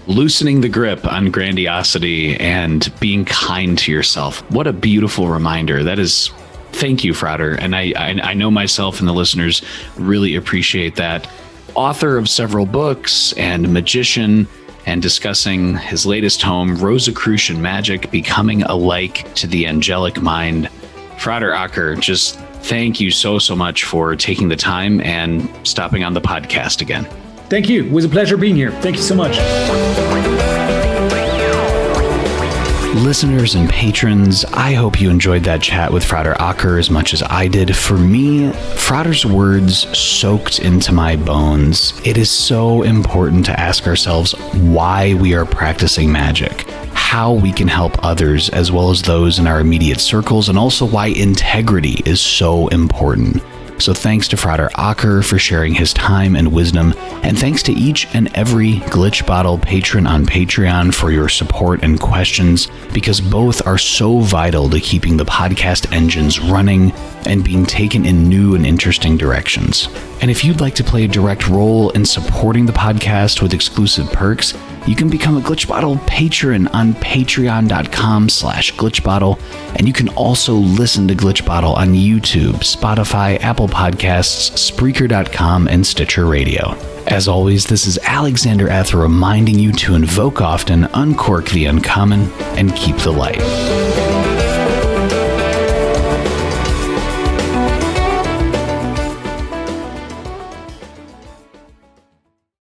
Loosening the grip on grandiosity and being kind to yourself. What a beautiful reminder. That is, thank you, Frater. And I know myself and the listeners really appreciate that. Author of several books and magician, and discussing his latest tome, Rosicrucian Magic, Becoming Alike to the Angelic Mind. Frater Acker, just thank you so much for taking the time and stopping on the podcast again. Thank you. It was a pleasure being here. Thank you so much. Listeners and patrons, I hope you enjoyed that chat with Frater Acker as much as I did. For me, Frater's words soaked into my bones. It is so important to ask ourselves why we are practicing magic, how we can help others as well as those in our immediate circles, and also why integrity is so important. So thanks to Frater Acker for sharing his time and wisdom, and thanks to each and every Glitch Bottle patron on Patreon for your support and questions, because both are so vital to keeping the podcast engines running and being taken in new and interesting directions. And if you'd like to play a direct role in supporting the podcast with exclusive perks, you can become a Glitch Bottle patron on patreon.com/glitchbottle. And you can also listen to Glitch Bottle on YouTube, Spotify, Apple Podcasts, Spreaker.com, and Stitcher Radio. As always, this is Alexander Ather reminding you to invoke often, uncork the uncommon, and keep the light.